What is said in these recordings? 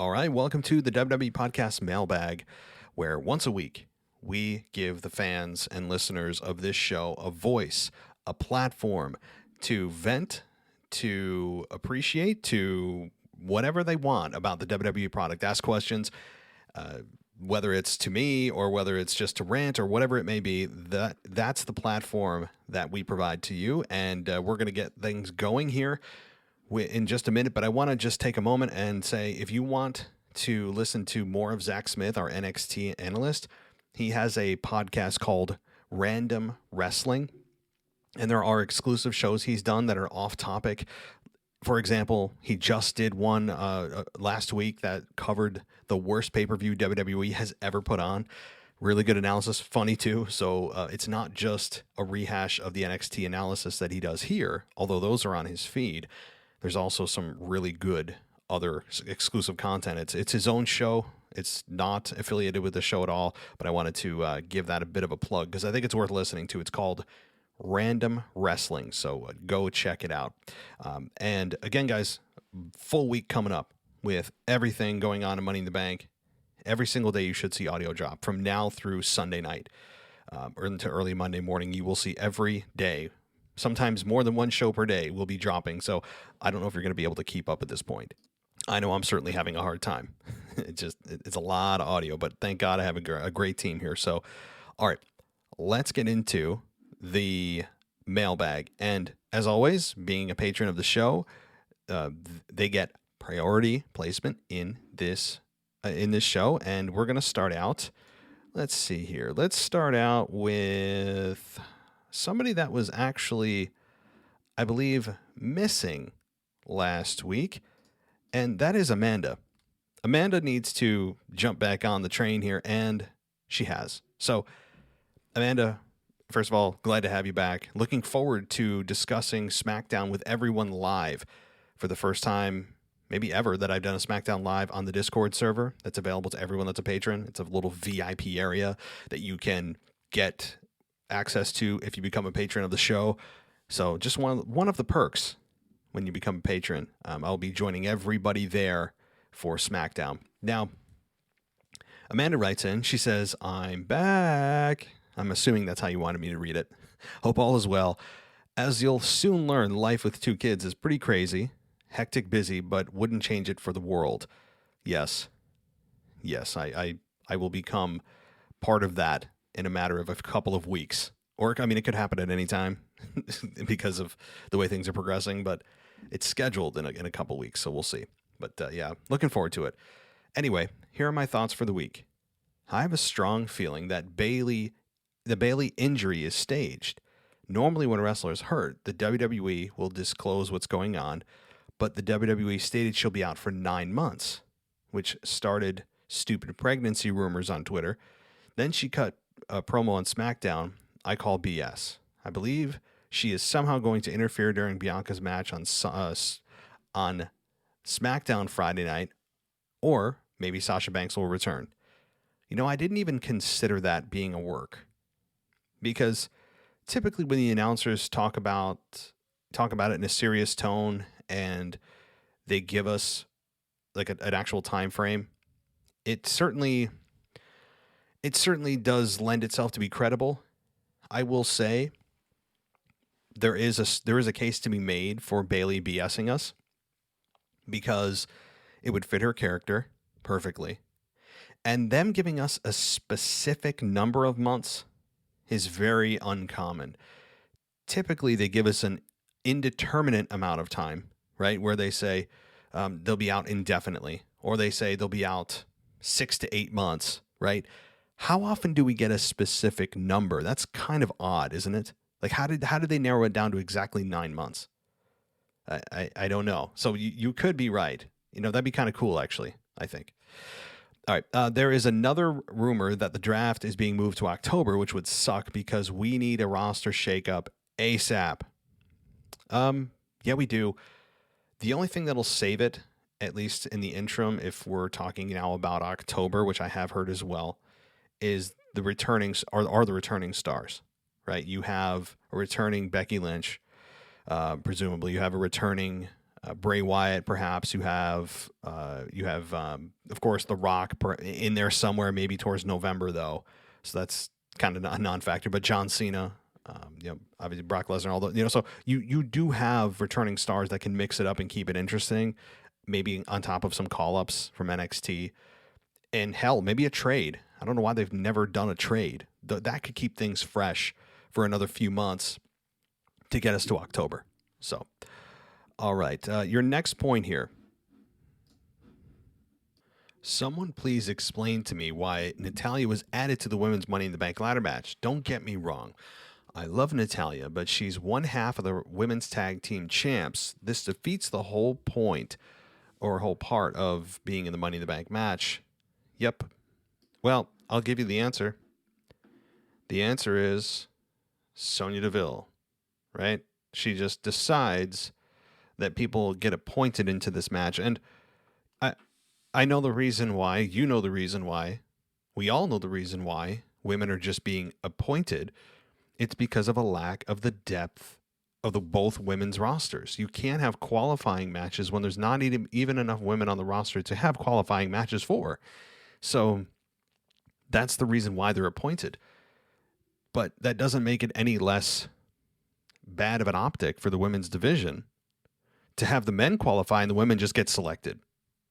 All right, welcome to the WWE Podcast Mailbag, where once a week we give the fans and listeners of this show a voice, a platform to vent, to appreciate, to whatever they want about the WWE product. Ask questions, whether it's to me or whether it's just to rant or whatever it may be. That's the platform that we provide to you, and we're going to get things going here in just a minute, but I want to just take a moment and say, if you want to listen to more of Zach Smith, our NXT analyst, he has a podcast called Random Wrestling, and there are exclusive shows he's done that are off topic. For example, he just did one last week that covered the worst pay-per-view WWE has ever put on. Really good analysis, funny too. So it's not just a rehash of the NXT analysis that he does here, although those are on his feed. There's also some really good other exclusive content. It's his own show. It's not affiliated with the show at all, but I wanted to give that a bit of a plug because I think it's worth listening to. It's called Random Wrestling, so go check it out. And again, guys, full week coming up with everything going on in Money in the Bank. Every single day you should see audio drop from now through Sunday night or into early Monday morning. You will see every day. Sometimes more than one show per day will be dropping. So I don't know if you're going to be able to keep up at this point. I know I'm certainly having a hard time. It's a lot of audio, but thank God I have a great team here. So, all right, let's get into the mailbag. And as always, being a patron of the show, they get priority placement in this show. And we're going to start out. Let's see here. Let's start out with somebody that was actually, I believe, missing last week, and that is Amanda. Amanda needs to jump back on the train here, and she has. So, Amanda, first of all, glad to have you back. Looking forward to discussing SmackDown with everyone live for the first time, maybe ever, that I've done a SmackDown live on the Discord server that's available to everyone that's a patron. It's a little VIP area that you can get access to if you become a patron of the show. So just one of the perks when you become a patron. I'll be joining everybody there for SmackDown. Now, Amanda writes in. She says, "I'm back." I'm assuming that's how you wanted me to read it. "Hope all is well. As you'll soon learn, life with 2 kids is pretty crazy, hectic, busy, but wouldn't change it for the world." Yes, I will become part of that in a matter of a couple of weeks. Or, I mean, it could happen at any time because of the way things are progressing, but it's scheduled in a couple of weeks, so we'll see. But yeah, looking forward to it. Anyway, here are my thoughts for the week. I have a strong feeling that the Bayley injury is staged. Normally when a wrestler is hurt, the WWE will disclose what's going on, but the WWE stated she'll be out for 9 months, which started stupid pregnancy rumors on Twitter. Then she cut a promo on SmackDown I call BS. I believe she is somehow going to interfere during Bianca's match on SmackDown Friday night, or maybe Sasha Banks will return. You know, I didn't even consider that being a work, because typically when the announcers talk about it in a serious tone and they give us like an actual time frame, it certainly does lend itself to be credible. I will say there is a case to be made for Bayley BSing us, because it would fit her character perfectly. And them giving us a specific number of months is very uncommon. Typically, they give us an indeterminate amount of time, right? Where they say they'll be out indefinitely, or they say they'll be out 6 to 8 months, right? How often do we get a specific number? That's kind of odd, isn't it? Like, how did they narrow it down to exactly 9 months? I don't know. So you could be right. You know, that'd be kind of cool, actually, I think. All right. There is another rumor that the draft is being moved to October, which would suck because we need a roster shakeup ASAP. Yeah, we do. The only thing that'll save it, at least in the interim, if we're talking now about October, which I have heard as well, is the returning stars, right? You have a returning Becky Lynch, presumably. You have a returning Bray Wyatt, perhaps. Of course, The Rock in there somewhere, maybe towards November though. So that's kind of a non-factor. But John Cena, obviously Brock Lesnar, all the. So you do have returning stars that can mix it up and keep it interesting. Maybe on top of some call-ups from NXT, and hell, maybe a trade. I don't know why they've never done a trade. That could keep things fresh for another few months to get us to October. So, all right. Your next point here. Someone please explain to me why Natalya was added to the women's Money in the Bank ladder match. Don't get me wrong. I love Natalya, but she's one half of the women's tag team champs. This defeats the whole point or whole part of being in the Money in the Bank match. Yep. Well, I'll give you the answer. The answer is Sonya Deville, right? She just decides that people get appointed into this match. And I know the reason why. You know the reason why. We all know the reason why women are just being appointed. It's because of a lack of the depth of both women's rosters. You can't have qualifying matches when there's not even enough women on the roster to have qualifying matches for. So that's the reason why they're appointed. But that doesn't make it any less bad of an optic for the women's division to have the men qualify and the women just get selected.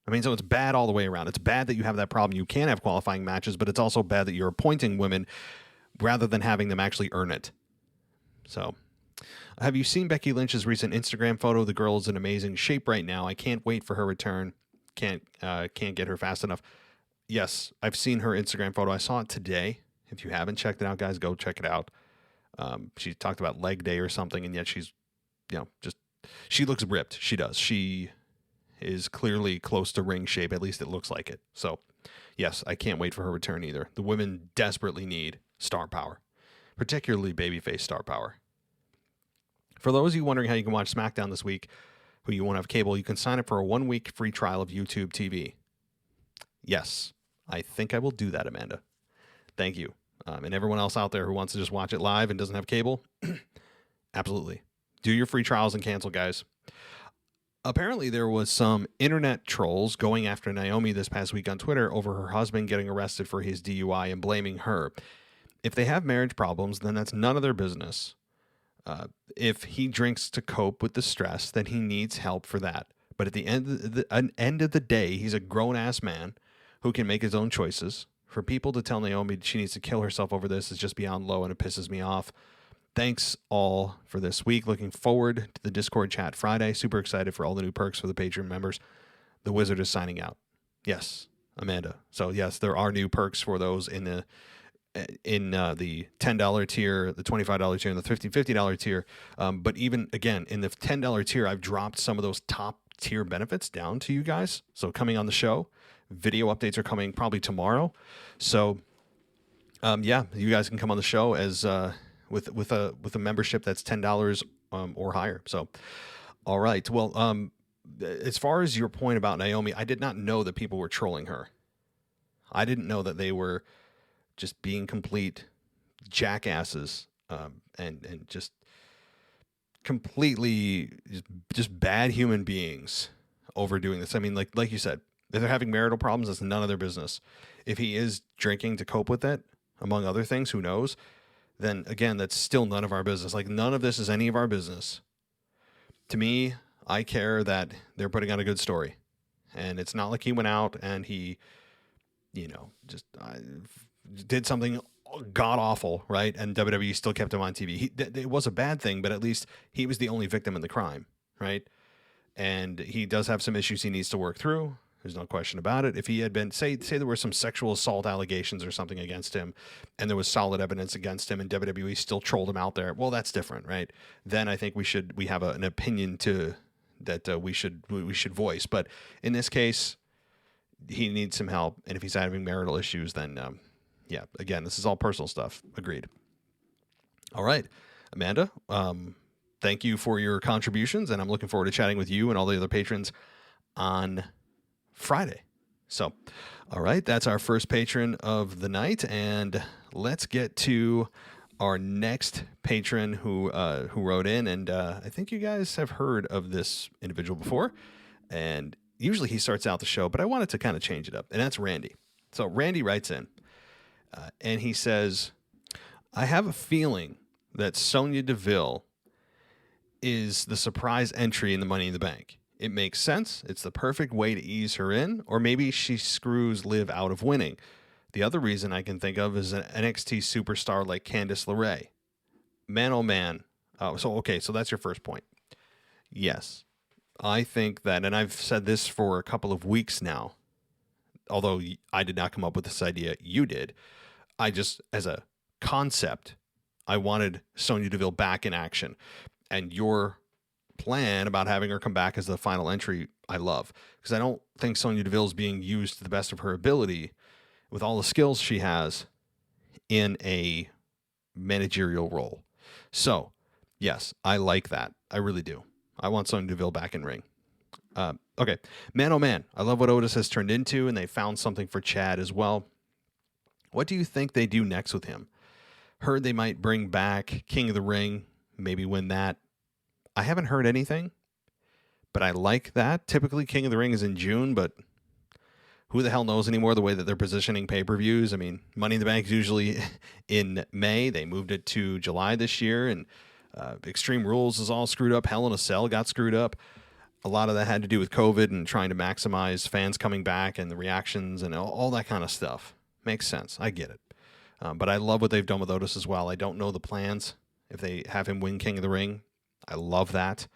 I mean, so it's bad all the way around. It's bad that you have that problem. You can have qualifying matches, but it's also bad that you're appointing women rather than having them actually earn it. So, have you seen Becky Lynch's recent Instagram photo? The girl is in amazing shape right now. I can't wait for her return. Can't get her fast enough. Yes, I've seen her Instagram photo. I saw it today. If you haven't checked it out, guys, go check it out. She talked about leg day or something, and yet she's, she looks ripped. She does. She is clearly close to ring shape. At least it looks like it. So, yes, I can't wait for her return either. The women desperately need star power, particularly babyface star power. For those of you wondering how you can watch SmackDown this week, who you won't have cable, you can sign up for a 1-week free trial of YouTube TV. Yes, I think I will do that, Amanda. Thank you. And everyone else out there who wants to just watch it live and doesn't have cable, absolutely. Do your free trials and cancel, guys. Apparently, there was some internet trolls going after Naomi this past week on Twitter over her husband getting arrested for his DUI and blaming her. If they have marriage problems, then that's none of their business. If he drinks to cope with the stress, then he needs help for that. But at the end of the day, he's a grown-ass man who can make his own choices. For people to tell Naomi she needs to kill herself over this is just beyond low, and it pisses me off. Thanks all for this week. Looking forward to the Discord chat Friday. Super excited for all the new perks for the Patreon members. The Wizard is signing out. Yes, Amanda. So yes, there are new perks for those in the $10 tier, the $25 tier, and the $50 tier. But even again, in the $10 tier, I've dropped some of those top tier benefits down to you guys. So coming on the show, video updates are coming probably tomorrow. So you guys can come on the show as with a membership that's $10 or higher. So all right. Well, as far as your point about Naomi, I did not know that people were trolling her. I didn't know that they were just being complete jackasses and just completely just bad human beings overdoing this. I mean, like you said, if they're having marital problems, that's none of their business. If he is drinking to cope with it, among other things, who knows? Then again, that's still none of our business. Like, none of this is any of our business. To me, I care that they're putting on a good story. And it's not like he went out and he, just did something god-awful, right? And WWE still kept him on TV. It was a bad thing, but at least he was the only victim in the crime, right? And he does have some issues he needs to work through. There's no question about it. If he had been, say there were some sexual assault allegations or something against him, and there was solid evidence against him, and WWE still trolled him out there, well, that's different, right? Then I think we have an opinion that we should voice. But in this case, he needs some help, and if he's having marital issues, then again, this is all personal stuff. Agreed. All right, Amanda. Thank you for your contributions, and I'm looking forward to chatting with you and all the other patrons on Friday. So, all right, that's our first patron of the night, and let's get to our next patron who wrote in, and I think you guys have heard of this individual before, and usually he starts out the show, but I wanted to kind of change it up, and that's Randy. So Randy writes in, and he says, I have a feeling that Sonya Deville is the surprise entry in the Money in the Bank. It makes sense. It's the perfect way to ease her in, or maybe she screws Liv out of winning. The other reason I can think of is an NXT superstar like Candice LeRae. Man, oh man. So that's your first point. Yes, I think that, and I've said this for a couple of weeks now, although I did not come up with this idea, you did. I just, as a concept, I wanted Sonya Deville back in action. And your plan about having her come back as the final entry, I love. Because I don't think Sonya Deville is being used to the best of her ability with all the skills she has in a managerial role. So, yes, I like that. I really do. I want Sonya Deville back in ring. Okay. Man, oh man. I love what Otis has turned into, and they found something for Chad as well. What do you think they do next with him? Heard they might bring back King of the Ring, maybe win that. I haven't heard anything, but I like that. Typically, King of the Ring is in June, but who the hell knows anymore the way that they're positioning pay-per-views? I mean, Money in the Bank is usually in May. They moved it to July this year, and Extreme Rules is all screwed up. Hell in a Cell got screwed up. A lot of that had to do with COVID and trying to maximize fans coming back and the reactions and all that kind of stuff. Makes sense. I get it. But I love what they've done with Otis as well. I don't know the plans. If they have him win King of the Ring, I love that.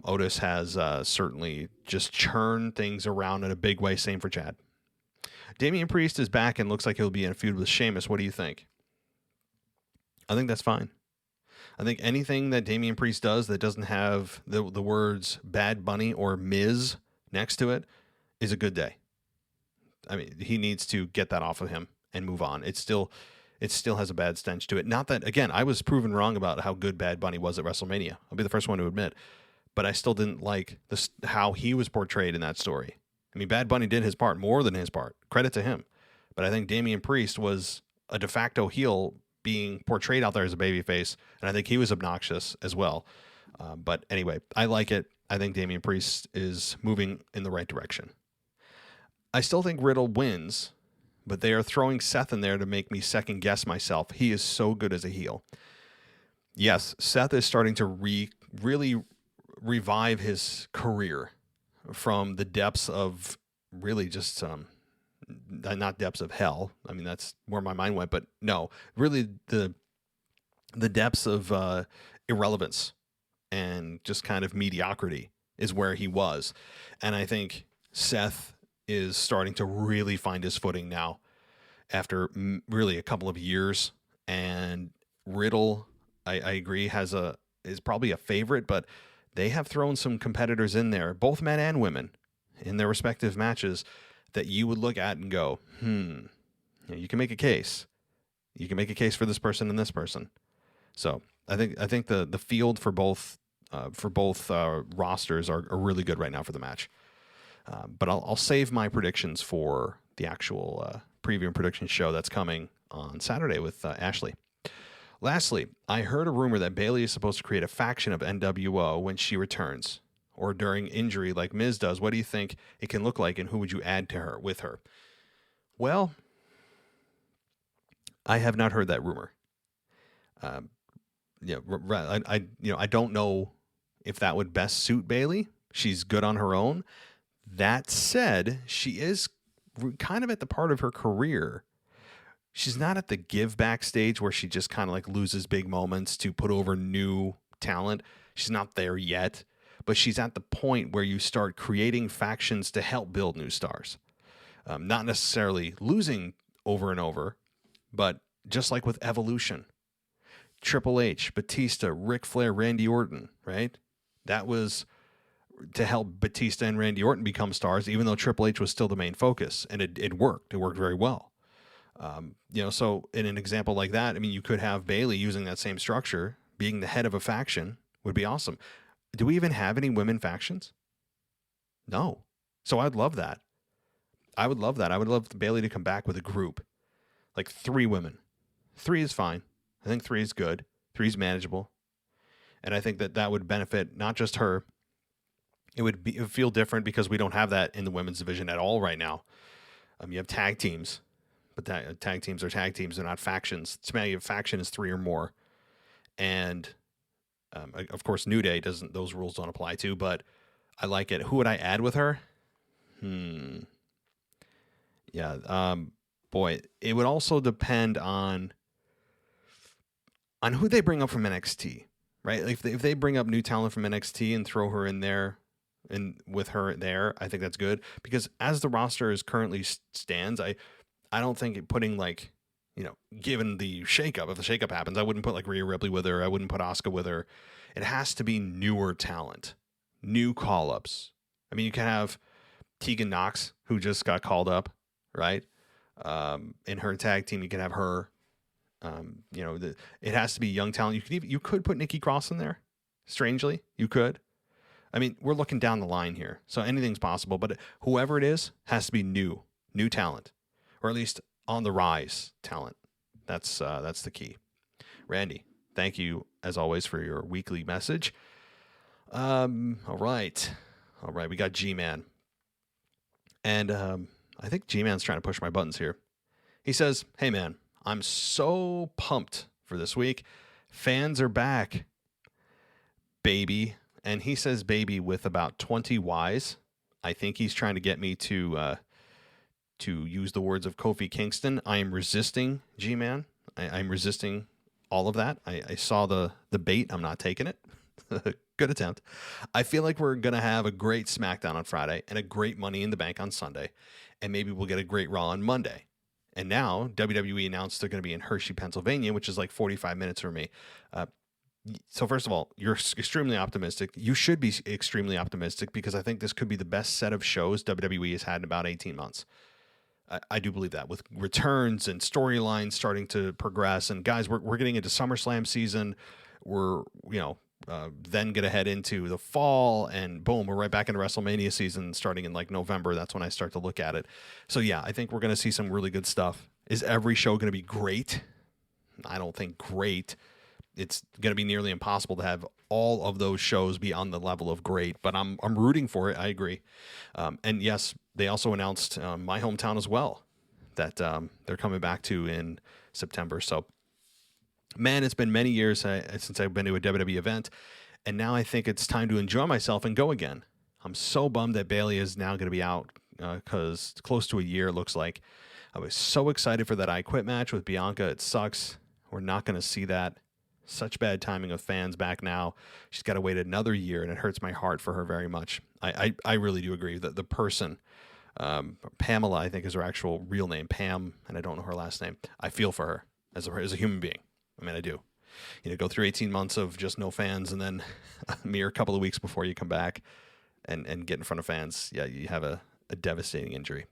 Otis has certainly just churned things around in a big way. Same for Chad. Damian Priest is back and looks like he'll be in a feud with Sheamus. What do you think? I think that's fine. I think anything that Damian Priest does that doesn't have the words Bad Bunny or Miz next to it is a good day. I mean, he needs to get that off of him and move on. It still has a bad stench to it. Not that, again, I was proven wrong about how good Bad Bunny was at WrestleMania. I'll be the first one to admit. But I still didn't like how he was portrayed in that story. I mean, Bad Bunny did his part, more than his part. Credit to him. But I think Damian Priest was a de facto heel being portrayed out there as a babyface, and I think he was obnoxious as well. But anyway, I like it. I think Damian Priest is moving in the right direction. I still think Riddle wins, but they are throwing Seth in there to make me second guess myself. He is so good as a heel. Yes, Seth is starting to really revive his career from the depths of really just not depths of hell. I mean, that's where my mind went, but no, really the depths of irrelevance and just kind of mediocrity is where he was. And I think Seth is starting to really find his footing now after really a couple of years. And Riddle, I agree, is probably a favorite, but they have thrown some competitors in there, both men and women, in their respective matches that you would look at and go, you can make a case. You can make a case for this person and this person. So I think the field for both rosters are really good right now for the match. But I'll save my predictions for the actual preview and prediction show that's coming on Saturday with Ashley. Lastly, I heard a rumor that Bayley is supposed to create a faction of NWO when she returns, or during injury like Miz does. What do you think it can look like, and who would you add to her with her? Well, I have not heard that rumor. I don't know if that would best suit Bayley. She's good on her own. That said, she is kind of at the part of her career. She's not at the give back stage where she just kind of like loses big moments to put over new talent. She's not there yet, but she's at the point where you start creating factions to help build new stars. Not necessarily losing over and over, but just like with Evolution, Triple H, Batista, Ric Flair, Randy Orton, right? That was to help Batista and Randy Orton become stars, even though Triple H was still the main focus, and it worked. It worked very well. So in an example like that, I mean, you could have Bayley using that same structure, being the head of a faction would be awesome. Do we even have any women factions? No. So I'd love that. I would love that. I would love Bayley to come back with a group, like 3 women. 3 is fine. I think 3 is good. 3 is manageable. And I think that would benefit not just her. It would feel different because we don't have that in the women's division at all right now. You have tag teams, but tag teams are tag teams. They're not factions. To me, a faction is 3 or more. And of course, New Day doesn't. Those rules don't apply to. But I like it. Who would I add with her? Yeah. Boy, it would also depend on who they bring up from NXT, right? Like if they bring up new talent from NXT and throw her in there and with her there, I think that's good, because as the roster is currently stands, I don't think putting like, given the shakeup, if the shakeup happens, I wouldn't put like Rhea Ripley with her. I wouldn't put Asuka with her. It has to be newer talent, new call-ups. I mean, you can have Tegan Nox, who just got called up, right? In her tag team, you can have her. It has to be young talent. You could put Nikki Cross in there. Strangely, you could. I mean, we're looking down the line here, so anything's possible. But whoever it is has to be new talent, or at least on the rise talent. That's the key. Randy, thank you as always for your weekly message. All right. We got G-Man, and I think G-Man's trying to push my buttons here. He says, "Hey man, I'm so pumped for this week. Fans are back, baby." And he says baby with about 20 Y's. I think he's trying to get me to use the words of Kofi Kingston. I am resisting, G-Man. I'm resisting all of that. I saw the bait. I'm not taking it. Good attempt. I feel like we're going to have a great SmackDown on Friday and a great Money in the Bank on Sunday. And maybe we'll get a great Raw on Monday. And now WWE announced they're going to be in Hershey, Pennsylvania, which is like 45 minutes from me. So first of all, you're extremely optimistic. You should be extremely optimistic, because I think this could be the best set of shows WWE has had in about 18 months. I do believe that, with returns and storylines starting to progress. And guys, we're getting into SummerSlam season. We're, then going to head into the fall, and boom, we're right back into WrestleMania season starting in like November. That's when I start to look at it. So yeah, I think we're going to see some really good stuff. Is every show going to be great? I don't think great. It's going to be nearly impossible to have all of those shows be on the level of great, but I'm rooting for it. I agree. And yes, they also announced my hometown as well, that they're coming back to in September. So, man, it's been many years since I've been to a WWE event, and now I think it's time to enjoy myself and go again. I'm so bummed that Bayley is now going to be out, because it's close to a year, it looks like. I was so excited for that I Quit match with Bianca. It sucks. We're not going to see that. Such bad timing of fans back now. She's got to wait another year, and it hurts my heart for her very much. I really do agree that the person, Pamela, I think is her actual real name, Pam, and I don't know her last name. I feel for her as a human being. I mean, I do. Go through 18 months of just no fans, and then a mere couple of weeks before you come back and get in front of fans. Yeah, you have a devastating injury.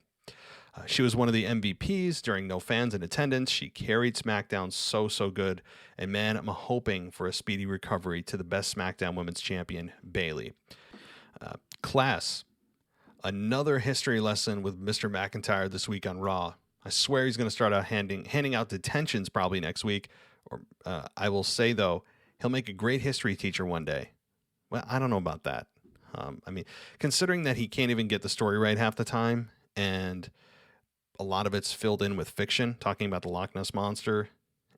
She was one of the MVPs during no fans in attendance. She carried SmackDown so good. And man, I'm hoping for a speedy recovery to the best SmackDown Women's Champion, Bayley. Class, another history lesson with Mr. McIntyre this week on Raw. I swear he's going to start out handing out detentions probably next week. Or I will say, though, he'll make a great history teacher one day. Well, I don't know about that. I mean, considering that he can't even get the story right half the time, and a lot of it's filled in with fiction, talking about the Loch Ness Monster,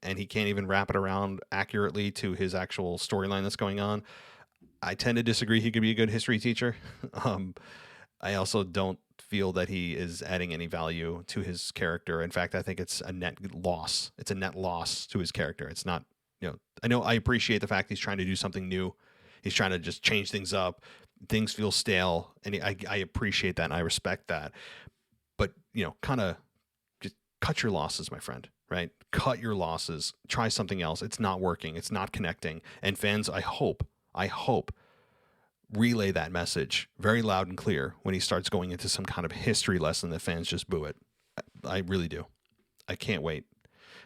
and he can't even wrap it around accurately to his actual storyline that's going on. I tend to disagree he could be a good history teacher. I also don't feel that he is adding any value to his character. In fact, I think it's a net loss. It's a net loss to his character. It's not, I appreciate the fact he's trying to do something new. He's trying to just change things up. Things feel stale, and I appreciate that, and I respect that. But, kind of just cut your losses, my friend, right? Cut your losses. Try something else. It's not working. It's not connecting. And fans, I hope, relay that message very loud and clear when he starts going into some kind of history lesson that fans just boo it. I really do. I can't wait.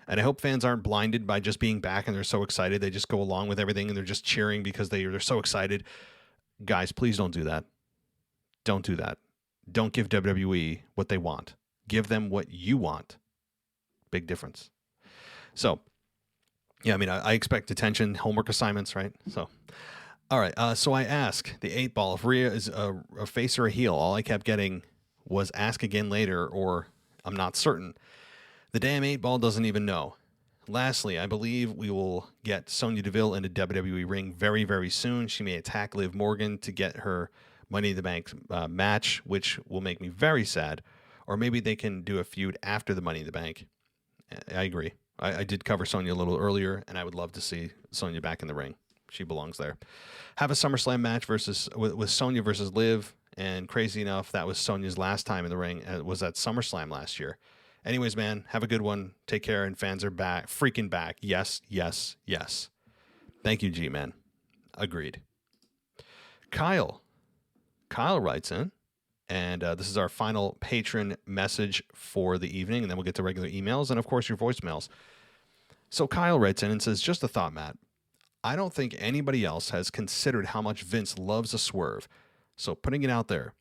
And I hope fans aren't blinded by just being back and they're so excited. They just go along with everything and they're just cheering because they're so excited. Guys, please don't do that. Don't do that. Don't give WWE what they want. Give them what you want. Big difference. So, Yeah, I mean, I expect attention, homework assignments, right? So, all right. So I ask the 8 ball if Rhea is a face or a heel. All I kept getting was ask again later, or I'm not certain. The damn 8 ball doesn't even know. Lastly, I believe we will get Sonya Deville in a WWE ring very, very soon. She may attack Liv Morgan to get her Money in the Bank match, which will make me very sad. Or maybe they can do a feud after the Money in the Bank. I agree. I did cover Sonya a little earlier, and I would love to see Sonya back in the ring. She belongs there. Have a SummerSlam match with Sonya versus Liv, and crazy enough, that was Sonya's last time in the ring. It was at SummerSlam last year. Anyways, man, have a good one. Take care, and fans are back, freaking back. Yes, yes, yes. Thank you, G-Man. Agreed. Kyle writes in, and this is our final patron message for the evening, and then we'll get to regular emails and, of course, your voicemails. So Kyle writes in and says, just a thought, Matt. I don't think anybody else has considered how much Vince loves a swerve. So putting it out there,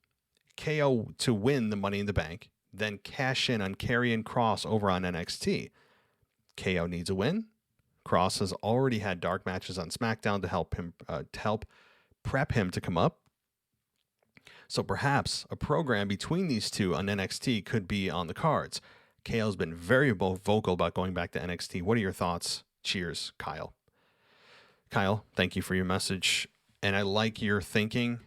KO to win the Money in the Bank, then cash in on Karrion Kross over on NXT. KO needs a win. Kross has already had dark matches on SmackDown to help prep him to come up. So perhaps a program between these two on NXT could be on the cards. KO's been very vocal about going back to NXT. What are your thoughts? Cheers, Kyle. Kyle, thank you for your message. And I like your thinking.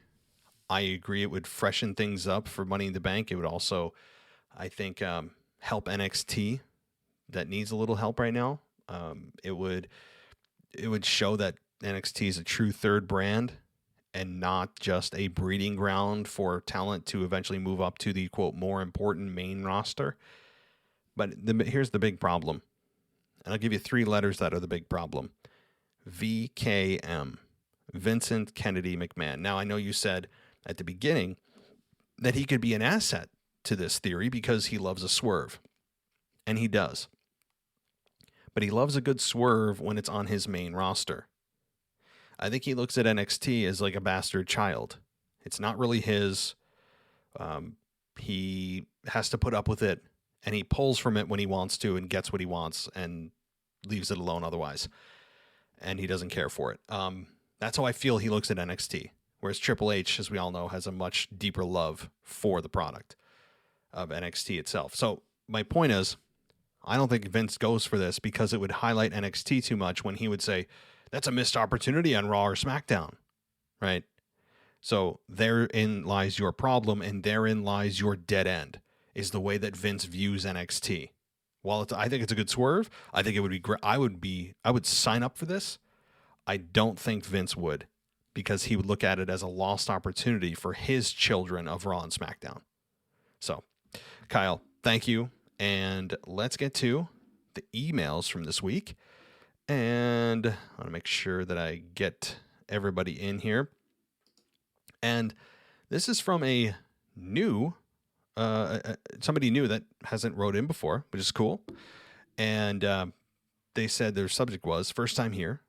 I agree it would freshen things up for Money in the Bank. It would also, I think, help NXT that needs a little help right now. It would show that NXT is a true third brand and not just a breeding ground for talent to eventually move up to the, quote, more important main roster. But here's the big problem. And I'll give you 3 letters that are the big problem. VKM. Vincent Kennedy McMahon. Now, I know you said at the beginning that he could be an asset to this theory because he loves a swerve. And he does. But he loves a good swerve when it's on his main roster. I think he looks at NXT as like a bastard child. It's not really his. He has to put up with it, and he pulls from it when he wants to and gets what he wants and leaves it alone otherwise. And he doesn't care for it. That's how I feel he looks at NXT. Whereas Triple H, as we all know, has a much deeper love for the product of NXT itself. So my point is, I don't think Vince goes for this because it would highlight NXT too much when he would say, that's a missed opportunity on Raw or SmackDown, right? So therein lies your problem, and therein lies your dead end, is the way that Vince views NXT. While I think it's a good swerve, I think it would be great. I would sign up for this. I don't think Vince would, because he would look at it as a lost opportunity for his children of Raw and SmackDown. So, Kyle, thank you. And let's get to the emails from this week. And I want to make sure that I get everybody in here. And this is from a new, somebody new that hasn't wrote in before, which is cool. And they said their subject was first time here,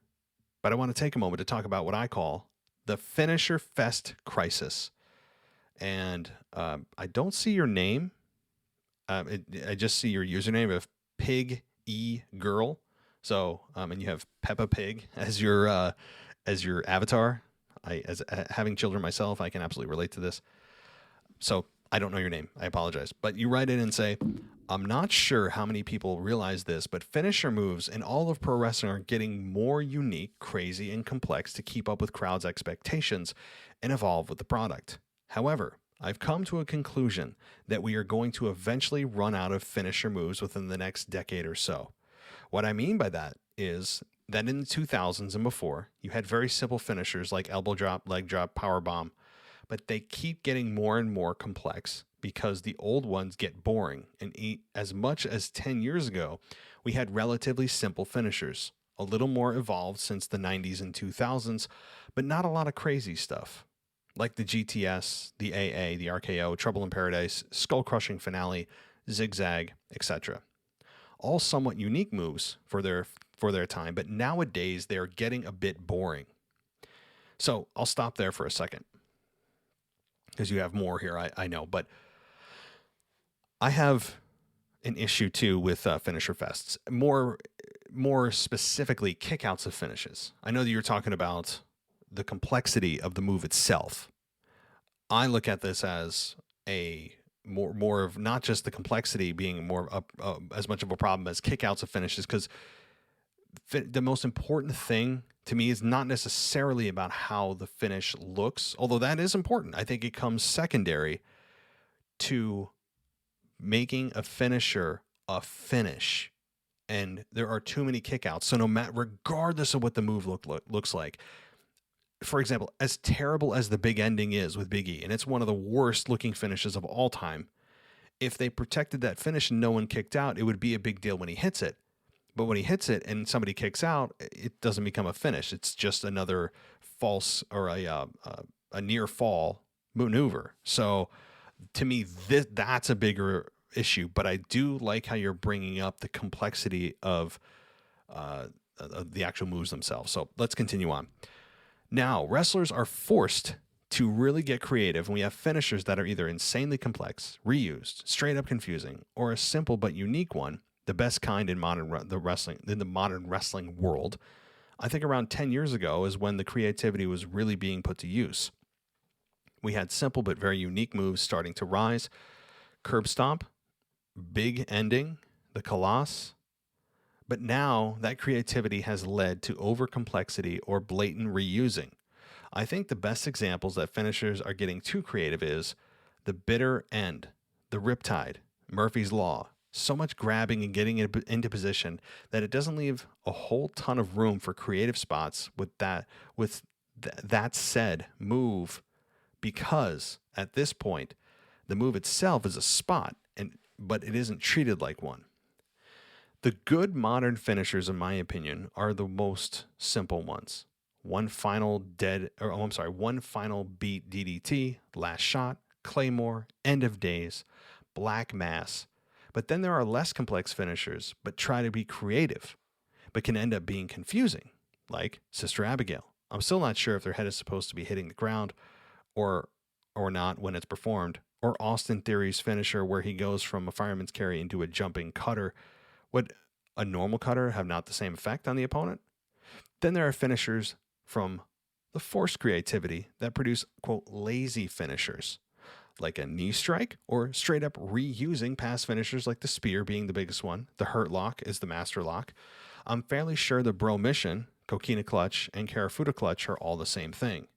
but I want to take a moment to talk about what I call the Finisher Fest crisis. And I don't see your name. I just see your username of Pig E Girl. So, and you have Peppa Pig as your avatar. Having children myself, I can absolutely relate to this. So I don't know your name. I apologize. But you write in and say, I'm not sure how many people realize this, but finisher moves in all of pro wrestling are getting more unique, crazy, and complex to keep up with crowds' expectations and evolve with the product. However, I've come to a conclusion that we are going to eventually run out of finisher moves within the next decade or so. What I mean by that is that in the 2000s and before, you had very simple finishers like elbow drop, leg drop, power bomb, but they keep getting more and more complex because the old ones get boring. And as much as 10 years ago, we had relatively simple finishers, a little more evolved since the 90s and 2000s, but not a lot of crazy stuff, like the GTS, the AA, the RKO, Trouble in Paradise, Skull Crushing Finale, Zigzag, etc. All somewhat unique moves for their time, but nowadays they're getting a bit boring. So I'll stop there for a second, because you have more here, I know, but I have an issue too with Finisher Fests. More more specifically kickouts of finishes. I know that you're talking about the complexity of the move itself. I look at this as a more of not just the complexity being more as much of a problem as kickouts of finishes, because the most important thing to me is not necessarily about how the finish looks, although that is important. I think it comes secondary to making a finisher a finish. And there are too many kickouts. So no matter, regardless of what the move looks like, for example, as terrible as the big ending is with Big E, and it's one of the worst looking finishes of all time, if they protected that finish and no one kicked out, it would be a big deal when he hits it. But when he hits it and somebody kicks out, it doesn't become a finish. It's just another false or a near fall maneuver. So to me, that's a bigger issue. But I do like how you're bringing up the complexity of the actual moves themselves. So let's continue on. Now, wrestlers are forced to really get creative, and we have finishers that are either insanely complex, reused, straight up confusing, or a simple but unique one, the best kind in the modern wrestling world. I think around 10 years ago is when the creativity was really being put to use. We had simple but very unique moves starting to rise. Curb stomp, big ending, the Colossus. But now that creativity has led to over-complexity or blatant reusing. I think the best examples that finishers are getting too creative is the bitter end, the Riptide, Murphy's Law. So much grabbing and getting into position that it doesn't leave a whole ton of room for creative spots with that said move, because at this point, the move itself is a spot, but it isn't treated like one. The good modern finishers, in my opinion, are the most simple ones. One final beat DDT, last shot, Claymore, end of days, Black Mass. But then there are less complex finishers, but try to be creative, but can end up being confusing, like Sister Abigail. I'm still not sure if their head is supposed to be hitting the ground or not when it's performed, or Austin Theory's finisher where he goes from a fireman's carry into a jumping cutter. Would a normal cutter have not the same effect on the opponent? Then there are finishers from the forced creativity that produce, quote, lazy finishers, like a knee strike, or straight up reusing past finishers like the spear being the biggest one. The hurt lock is the master lock. I'm fairly sure the bro mission, Coquina clutch, and Karafuda clutch are all the same thing.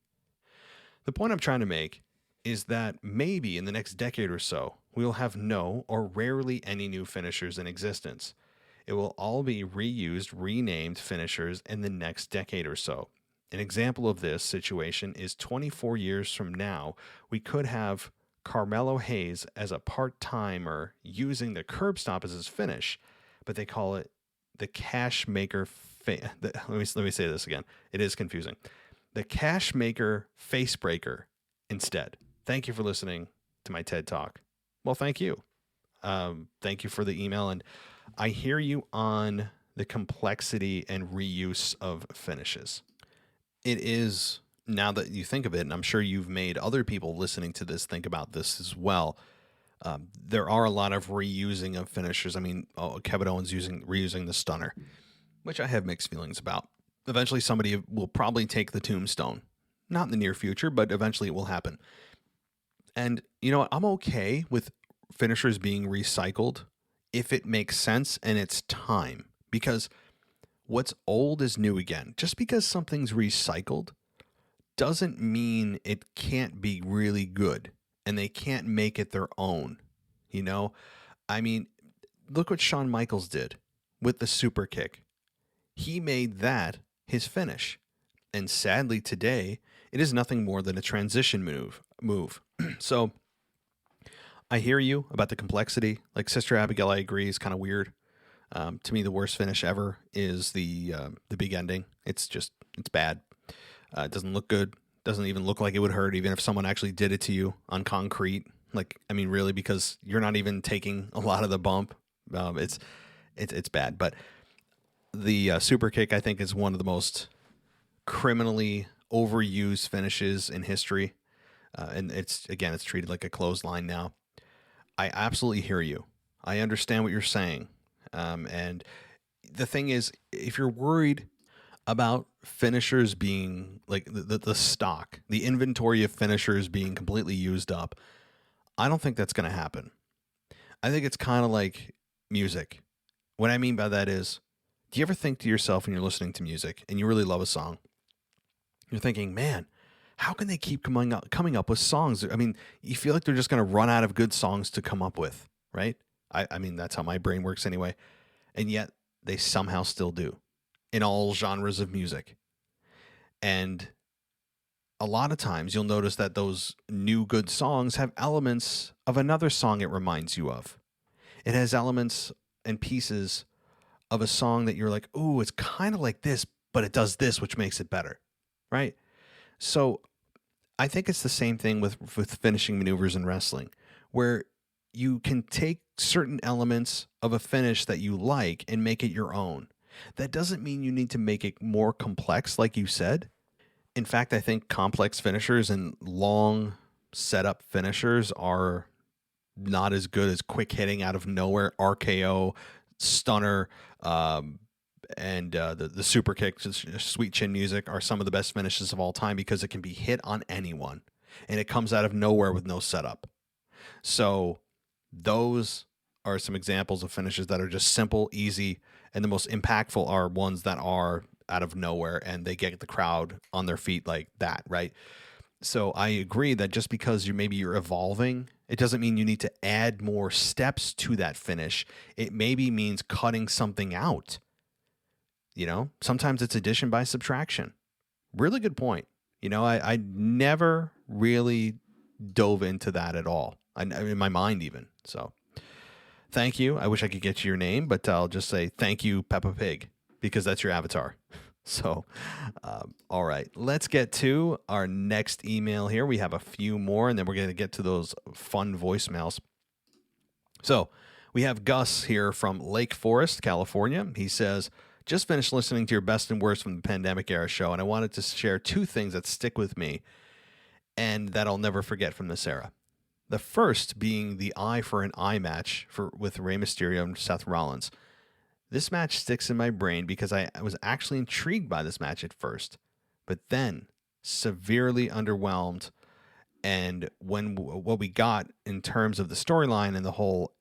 The point I'm trying to make is that maybe in the next decade or so, we'll have no or rarely any new finishers in existence. It will all be reused, renamed finishers in the next decade or so. An example of this situation is 24 years from now, we could have Carmelo Hayes as a part-timer using the curb stomp as his finish, but they call it the cash maker. Let me say this again. It is confusing. The cash maker face breaker instead. Thank you for listening to my TED Talk. Well, thank you. Thank you for the email. And I hear you on the complexity and reuse of finishes. It is, now that you think of it, and I'm sure you've made other people listening to this think about this as well, there are a lot of reusing of finishers. I mean, Kevin Owens reusing the stunner, which I have mixed feelings about. Eventually somebody will probably take the tombstone. Not in the near future, but eventually it will happen. And you know what? I'm okay with finishers being recycled if it makes sense and it's time. Because what's old is new again. Just because something's recycled doesn't mean it can't be really good and they can't make it their own. You know? I mean, look what Shawn Michaels did with the super kick. He made that his finish. And sadly today, it is nothing more than a transition move. So I hear you about the complexity. Like Sister Abigail, I agree, is kind of weird. To me, the worst finish ever is the big ending. It's bad. It doesn't look good. Doesn't even look like it would hurt, even if someone actually did it to you on concrete. Like, I mean, really, because you're not even taking a lot of the bump. It's bad. But the super kick, I think, is one of the most criminally overused finishes in history. And it's treated like a clothesline now. I absolutely hear you. I understand what you're saying. And the thing is, if you're worried about finishers being like the stock, the inventory of finishers being completely used up, I don't think that's going to happen. I think it's kind of like music. What I mean by that is, do you ever think to yourself when you're listening to music and you really love a song, you're thinking, man, how can they keep coming up with songs? I mean, you feel like they're just going to run out of good songs to come up with, right? I mean, that's how my brain works anyway. And yet they somehow still do in all genres of music. And a lot of times you'll notice that those new good songs have elements of another song it reminds you of. It has elements and pieces of a song that you're like, ooh, it's kind of like this, but it does this, which makes it better, right? So I think it's the same thing with finishing maneuvers in wrestling, where you can take certain elements of a finish that you like and make it your own. That doesn't mean you need to make it more complex, like you said. In fact, I think complex finishers and long setup finishers are not as good as quick hitting out of nowhere RKO, stunner, and the super kick, sweet chin music are some of the best finishes of all time because it can be hit on anyone and it comes out of nowhere with no setup. So those are some examples of finishes that are just simple, easy, and the most impactful are ones that are out of nowhere and they get the crowd on their feet like that, right? So I agree that just because you're evolving, it doesn't mean you need to add more steps to that finish. It maybe means cutting something out. Sometimes it's addition by subtraction. Really good point. I never really dove into that at all. In my mind even. So thank you. I wish I could get you your name, but I'll just say thank you, Peppa Pig, because that's your avatar. So, all right, let's get to our next email here. We have a few more, and then we're going to get to those fun voicemails. So we have Gus here from Lake Forest, California. He says, just finished listening to your best and worst from the Pandemic Era show, and I wanted to share two things that stick with me and that I'll never forget from this era. The first being the eye for an eye match with Rey Mysterio and Seth Rollins. This match sticks in my brain because I was actually intrigued by this match at first, but then severely underwhelmed. And what we got in terms of the storyline and the whole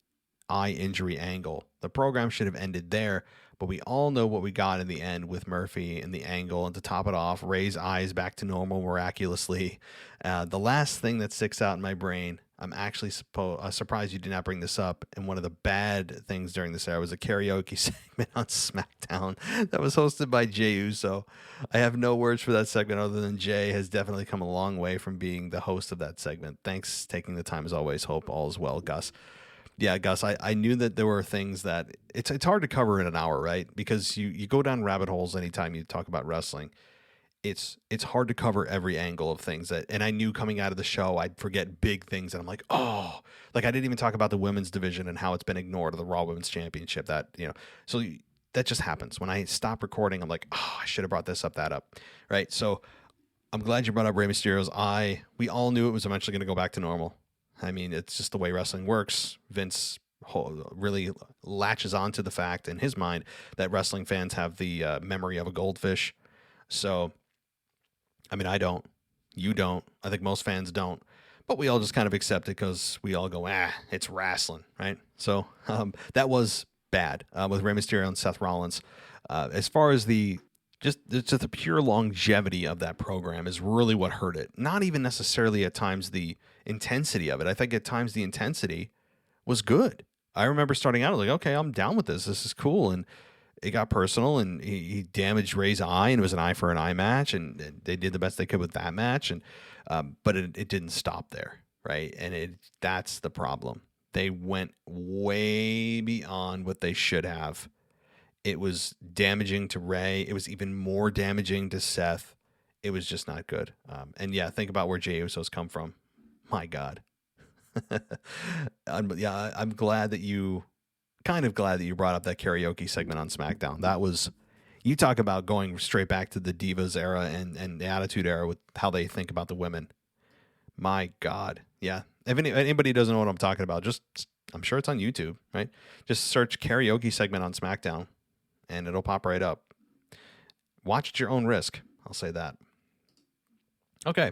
eye injury angle, the program should have ended there. But we all know what we got in the end with Murphy and the angle. And to top it off, Ray's eyes back to normal miraculously. The last thing that sticks out in my brain, I'm actually surprised you did not bring this up. And one of the bad things during this era was a karaoke segment on SmackDown that was hosted by Jey Uso. I have no words for that segment other than Jey has definitely come a long way from being the host of that segment. Thanks for taking the time as always. Hope all is well, Gus. Yeah, Gus, I knew that there were things that it's hard to cover in an hour, right? Because you go down rabbit holes anytime you talk about wrestling. It's hard to cover every angle of things and I knew coming out of the show I'd forget big things and I'm like, oh, like I didn't even talk about the women's division and how it's been ignored, or the Raw Women's Championship, that, so that just happens. When I stop recording, I'm like, oh, I should have brought that up, right? So I'm glad you brought up Rey Mysterio's eye. We all knew it was eventually going to go back to normal. I mean, it's just the way wrestling works. Vince really latches onto the fact in his mind that wrestling fans have the memory of a goldfish. So, I mean, I don't. You don't. I think most fans don't. But we all just kind of accept it because we all go, it's wrestling, right? So that was bad with Rey Mysterio and Seth Rollins. As far as just the pure longevity of that program is really what hurt it. Not even necessarily at times the intensity of it. I think at times the intensity was good. I remember starting out like, okay, I'm down with this. This is cool. And it got personal, and he damaged Ray's eye, and it was an eye for an eye match, and they did the best they could with that match. And but it didn't stop there, right? And that's the problem. They went way beyond what they should have. It was damaging to Ray. It was even more damaging to Seth. It was just not good. And yeah, think about where Jey Uso's come from. My God. I'm glad that you brought up that karaoke segment on SmackDown. That was, you talk about going straight back to the Divas era and the Attitude Era with how they think about the women. My God. Yeah. If anybody doesn't know what I'm talking about, I'm sure it's on YouTube, right? Just search karaoke segment on SmackDown. and it'll pop right up. Watch at your own risk. I'll say that. Okay.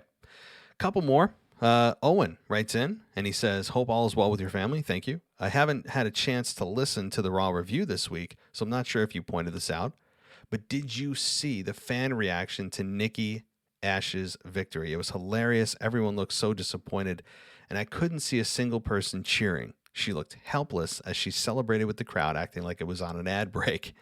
Couple more. Owen writes in and he says, hope all is well with your family. Thank you. I haven't had a chance to listen to the Raw review this week, so I'm not sure if you pointed this out, but did you see the fan reaction to Nikki Ash's victory? It was hilarious. Everyone looked so disappointed, and I couldn't see a single person cheering. She looked helpless as she celebrated with the crowd, acting like it was on an ad break.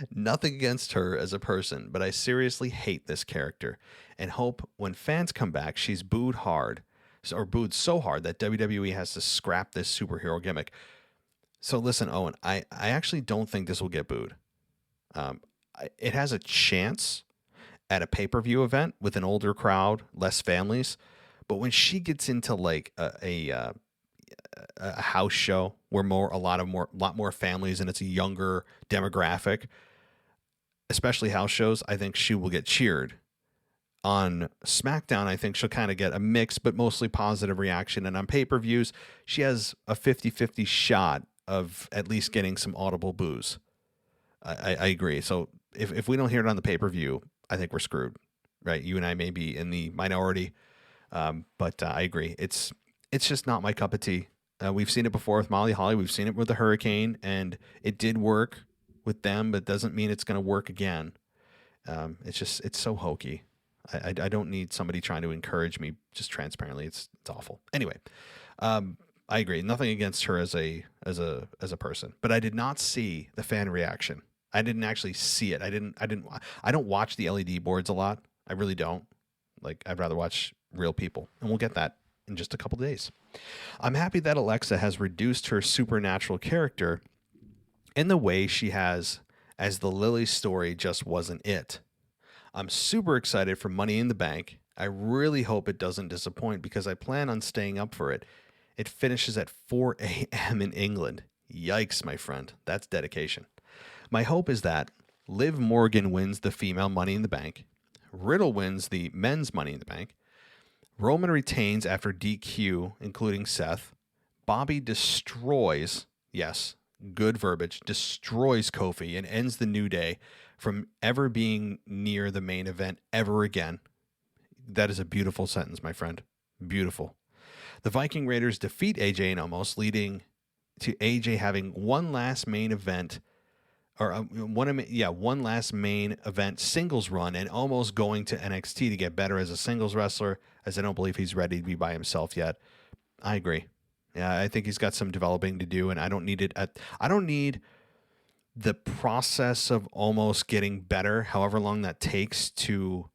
Nothing against her as a person, but I seriously hate this character and hope when fans come back, she's booed hard, or booed so hard that WWE has to scrap this superhero gimmick. So listen, Owen, I actually don't think this will get booed. It has a chance at a pay-per-view event with an older crowd, less families, but when she gets into like a house show where a lot more families and it's a younger demographic, especially house shows, I think she will get cheered. On SmackDown, I think she'll kind of get a mixed but mostly positive reaction. And on pay-per-views, she has a 50-50 shot of at least getting some audible boos. I agree. So if we don't hear it on the pay-per-view, I think we're screwed, right? You and I may be in the minority, but I agree. It's just not my cup of tea. We've seen it before with Molly Holly. We've seen it with the Hurricane, and it did work with them, but doesn't mean it's going to work again. It's so hokey. I don't need somebody trying to encourage me just transparently. It's awful. Anyway, I agree. Nothing against her as a person, but I did not see the fan reaction. I didn't actually see it. I don't watch the LED boards a lot. I really don't. Like, I'd rather watch real people, and we'll get that in just a couple days. I'm happy that Alexa has reduced her supernatural character in the way she has, as the Lily story just wasn't it. I'm super excited for Money in the Bank. I really hope it doesn't disappoint because I plan on staying up for it. It finishes at 4 a.m. in England. Yikes, my friend. That's dedication. My hope is that Liv Morgan wins the female Money in the Bank. Riddle wins the men's Money in the Bank. Roman retains after DQ, including Seth. Bobby destroys, yes, good verbiage, destroys Kofi and ends the New Day from ever being near the main event ever again. That is a beautiful sentence, my friend. Beautiful. The Viking Raiders defeat AJ and Omos, leading to AJ having one last main event singles run and almost going to NXT to get better as a singles wrestler, as I don't believe he's ready to be by himself yet. I agree. Yeah, I think he's got some developing to do, and I don't need it. I don't need the process of almost getting better, however long that takes, to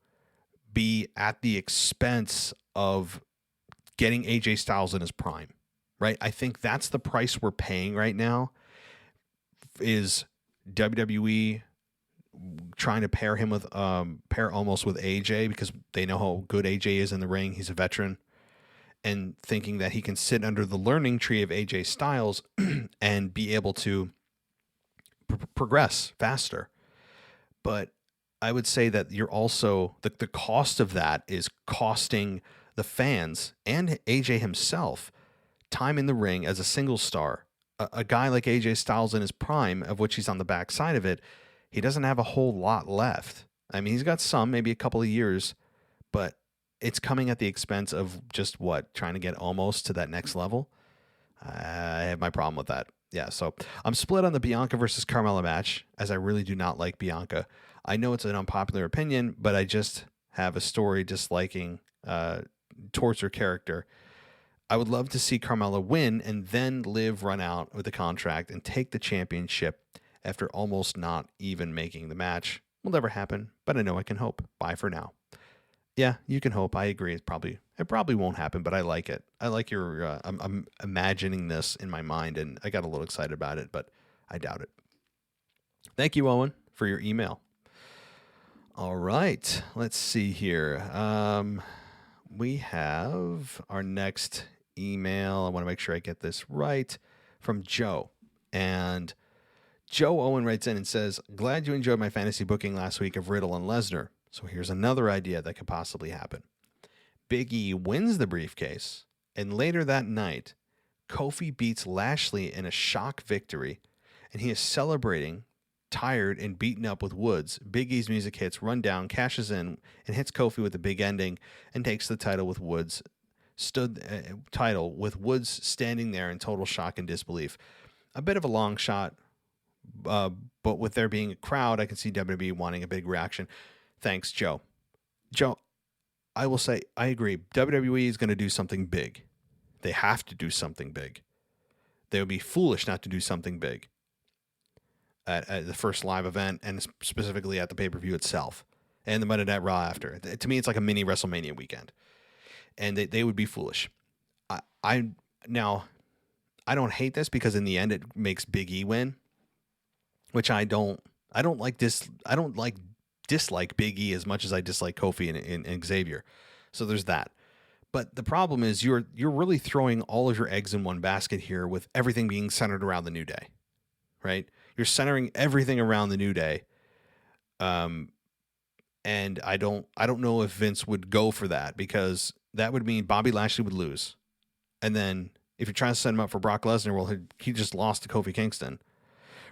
be at the expense of getting AJ Styles in his prime, right? I think that's the price we're paying right now, is WWE trying to pair him with pair almost with AJ because they know how good AJ is in the ring. He's a veteran, and thinking that he can sit under the learning tree of AJ Styles and be able to progress faster. But I would say that you're also the cost of that is costing the fans and AJ himself time in the ring as a single star. A guy like AJ Styles in his prime, of which he's on the backside of it, he doesn't have a whole lot left. I mean, he's got some, maybe a couple of years, but it's coming at the expense of just trying to get almost to that next level. I have my problem with that. Yeah, so I'm split on the Bianca versus Carmella match, as I really do not like Bianca. I know it's an unpopular opinion, but I just have a story disliking towards her character. I would love to see Carmella win and then Liv run out with the contract and take the championship after almost not even making the match. Will never happen, but I know I can hope. Bye for now. Yeah, you can hope. I agree. It probably won't happen, but I like it. I like your. I'm imagining this in my mind, and I got a little excited about it, but I doubt it. Thank you, Owen, for your email. All right, let's see here. We have our next email. I want to make sure I get this right, from Joe. And Joe Owen writes in and says, glad you enjoyed my fantasy booking last week of Riddle and Lesnar. So here's another idea that could possibly happen. Big E wins the briefcase, and later that night, Kofi beats Lashley in a shock victory, and he is celebrating tired and beaten up with Woods. Big E's music hits, run down, cashes in, and hits Kofi with a big ending and takes the title with Woods. Title with Woods standing there in total shock and disbelief. A bit of a long shot, but with there being a crowd, I can see WWE wanting a big reaction. Thanks, Joe. Joe, I will say, I agree. WWE is going to do something big. They have to do something big. They would be foolish not to do something big at the first live event, and specifically at the pay-per-view itself, and the Monday Night Raw after. To me, it's like a mini WrestleMania weekend, and they would be foolish. I don't hate this because in the end it makes Big E win, which I don't dislike Big E as much as I dislike Kofi and Xavier. So there's that. But the problem is you're really throwing all of your eggs in one basket here, with everything being centered around the New Day, right? You're centering everything around the New Day. And I don't know if Vince would go for that, because that would mean Bobby Lashley would lose. And then if you're trying to set him up for Brock Lesnar, well, he just lost to Kofi Kingston,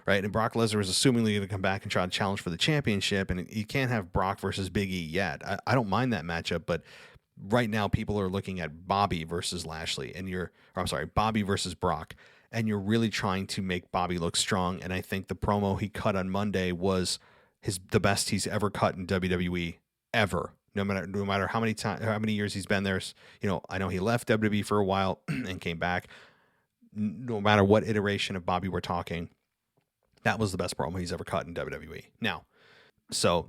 right? And Brock Lesnar is assumingly going to come back and try to challenge for the championship, and you can't have Brock versus Big E yet. I don't mind that matchup, but right now people are looking at Bobby versus Lashley, Bobby versus Brock, and you're really trying to make Bobby look strong. And I think the promo he cut on Monday was the best he's ever cut in WWE ever. No matter how many years he's been there. I know he left WWE for a while and came back. No matter what iteration of Bobby we're talking, that was the best promo he's ever cut in WWE. Now, so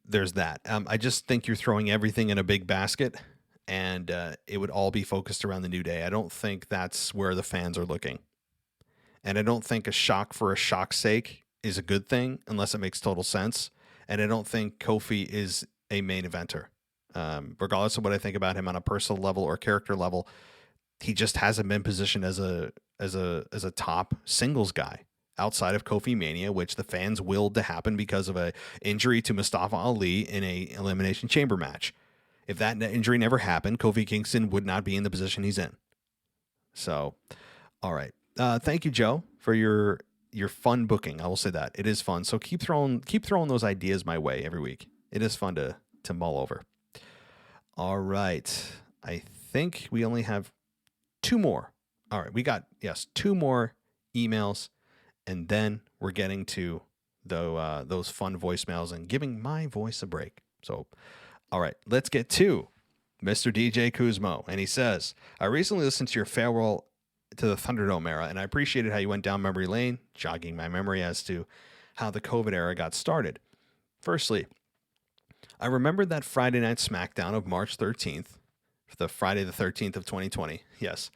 there's that. I just think you're throwing everything in a big basket, and it would all be focused around the New Day. I don't think that's where the fans are looking. And I don't think a shock for a shock's sake is a good thing unless it makes total sense. And I don't think Kofi is a main eventer. Regardless of what I think about him on a personal level or character level, he just hasn't been positioned as a top singles guy outside of Kofi Mania, which the fans willed to happen because of a injury to Mustafa Ali in a Elimination Chamber match. If that injury never happened, Kofi Kingston would not be in the position he's in. So, all right. Thank you, Joe, for your fun booking. I will say that it is fun. So keep throwing those ideas my way every week. It is fun to mull over. All right. I think we only have 2 more. All right. We got, 2 more emails, and then we're getting to those fun voicemails and giving my voice a break. So, all right, let's get to Mr. DJ Kuzmo. And he says, I recently listened to your farewell to the Thunderdome era, and I appreciated how you went down memory lane, jogging my memory as to how the COVID era got started. Firstly, I remembered that Friday Night SmackDown of March 13th, the Friday the 13th of 2020. Yes,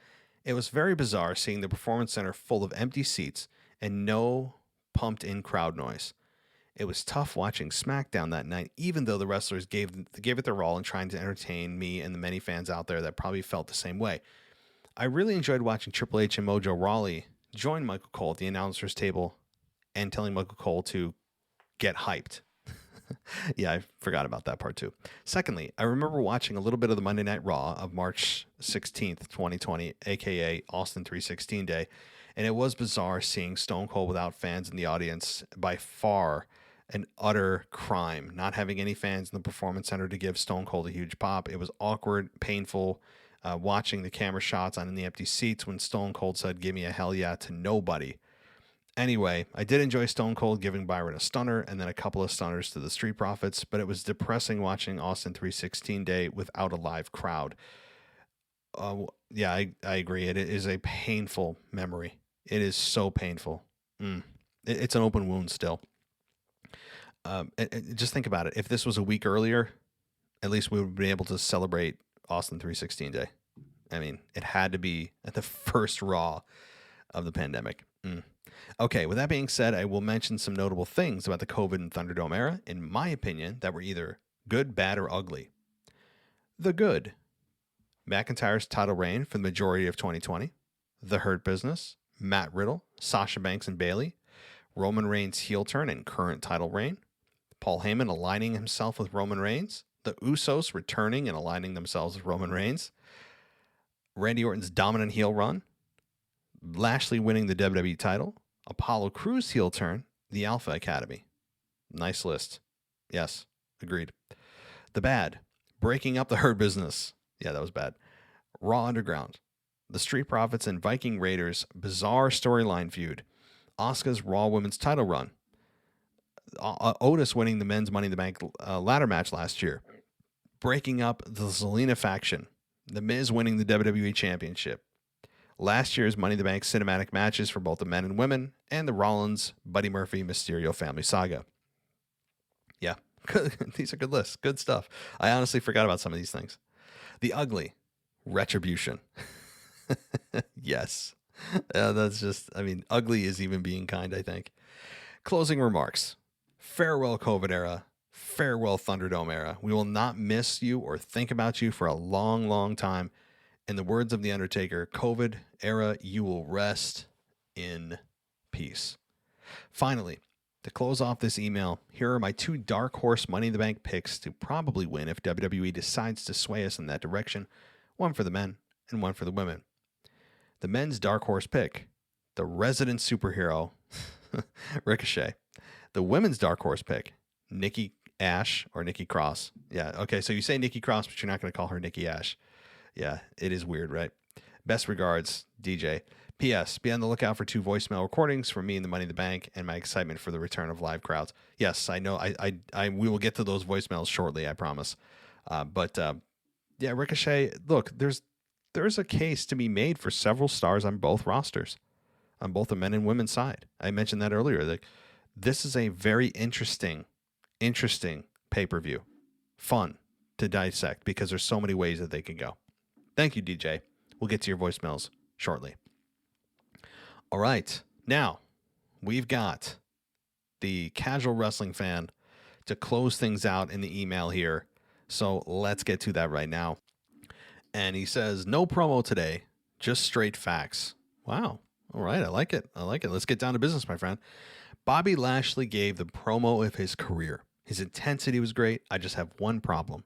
it was very bizarre seeing the Performance Center full of empty seats and no pumped-in crowd noise. It was tough watching SmackDown that night, even though the wrestlers gave it their all in trying to entertain me and the many fans out there that probably felt the same way. I really enjoyed watching Triple H and Mojo Rawley join Michael Cole at the announcer's table and telling Michael Cole to get hyped. Yeah, I forgot about that part too. Secondly, I remember watching a little bit of the Monday Night Raw of March 16th, 2020, aka Austin 316 Day, and it was bizarre seeing Stone Cold without fans in the audience. By far an utter crime, not having any fans in the Performance Center to give Stone Cold a huge pop. It was awkward, painful, watching the camera shots on in the empty seats when Stone Cold said, "Give me a hell yeah" to nobody. Anyway, I did enjoy Stone Cold giving Byron a stunner and then a couple of stunners to the Street Profits, but it was depressing watching Austin 316 Day without a live crowd. Yeah, I agree. It is a painful memory. It is so painful. It's an open wound still. Just think about it. If this was a week earlier, at least we would have been able to celebrate Austin 316 Day. I mean, it had to be at the first Raw of the pandemic. Okay, with that being said, I will mention some notable things about the COVID and Thunderdome era, in my opinion, that were either good, bad, or ugly. The good: McIntyre's title reign for the majority of 2020, The Hurt Business, Matt Riddle, Sasha Banks and Bayley, Roman Reigns' heel turn and current title reign, Paul Heyman aligning himself with Roman Reigns, the Usos returning and aligning themselves with Roman Reigns, Randy Orton's dominant heel run, Lashley winning the WWE title, Apollo Crews' heel turn, the Alpha Academy. Nice list. Yes, agreed. The bad, breaking up the Hurt Business. Yeah, that was bad. Raw Underground. The Street Profits and Viking Raiders bizarre storyline feud. Asuka's Raw Women's title run. Otis winning the men's Money in the Bank ladder match last year. Breaking up the Zelina faction. The Miz winning the WWE Championship. Last year's Money in the Bank cinematic matches for both the men and women, and the Rollins, Buddy Murphy, Mysterio family saga. Yeah, these are good lists. Good stuff. I honestly forgot about some of these things. The ugly, Retribution. Yes. That's just, I mean, ugly is even being kind, I think. Closing remarks. Farewell COVID era. Farewell Thunderdome era. We will not miss you or think about you for a long, long time. In the words of The Undertaker, COVID era, you will rest in peace. Finally, to close off this email, here are my 2 dark horse Money in the Bank picks to probably win if WWE decides to sway us in that direction. One for the men and one for the women. The men's dark horse pick, the resident superhero, Ricochet. The women's dark horse pick, Nikki Ash or Nikki Cross. Yeah, okay, so you say Nikki Cross, but you're not going to call her Nikki Ash. Yeah, it is weird, right? Best regards, DJ. P.S. Be on the lookout for 2 voicemail recordings from me and the Money in the Bank and my excitement for the return of live crowds. Yes, I know. We will get to those voicemails shortly, I promise. Yeah, Ricochet, look, there's a case to be made for several stars on both rosters, on both the men and women's side. I mentioned that earlier. Like, this is a very interesting pay-per-view. Fun to dissect because there's so many ways that they can go. Thank you, DJ. We'll get to your voicemails shortly. All right. Now, we've got the casual wrestling fan to close things out in the email here. So let's get to that right now. And he says, no promo today, just straight facts. Wow. All right. I like it. Let's get down to business, my friend. Bobby Lashley gave the promo of his career. His intensity was great. I just have one problem.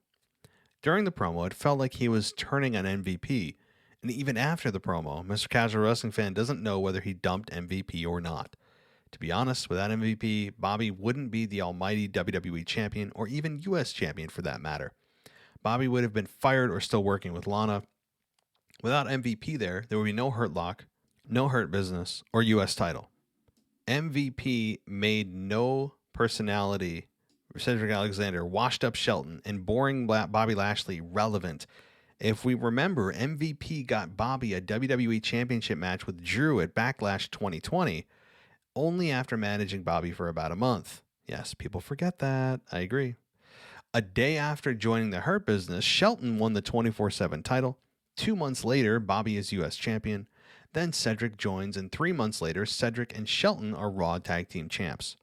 During the promo, it felt like he was turning on MVP. And even after the promo, Mr. Casual Wrestling Fan doesn't know whether he dumped MVP or not. To be honest, without MVP, Bobby wouldn't be the almighty WWE champion or even US champion for that matter. Bobby would have been fired or still working with Lana. Without MVP there would be no Hurt Lock, no Hurt Business, or US title. MVP made no personality. Cedric Alexander, washed up Shelton, and boring Bobby Lashley relevant. If we remember, MVP got Bobby a WWE Championship match with Drew at Backlash 2020, only after managing Bobby for about a month. Yes, people forget that. I agree. A day after joining the Hurt Business, Shelton won the 24/7 title. 2 months later, Bobby is U.S. champion. Then Cedric joins, and 3 months later, Cedric and Shelton are Raw Tag Team champs.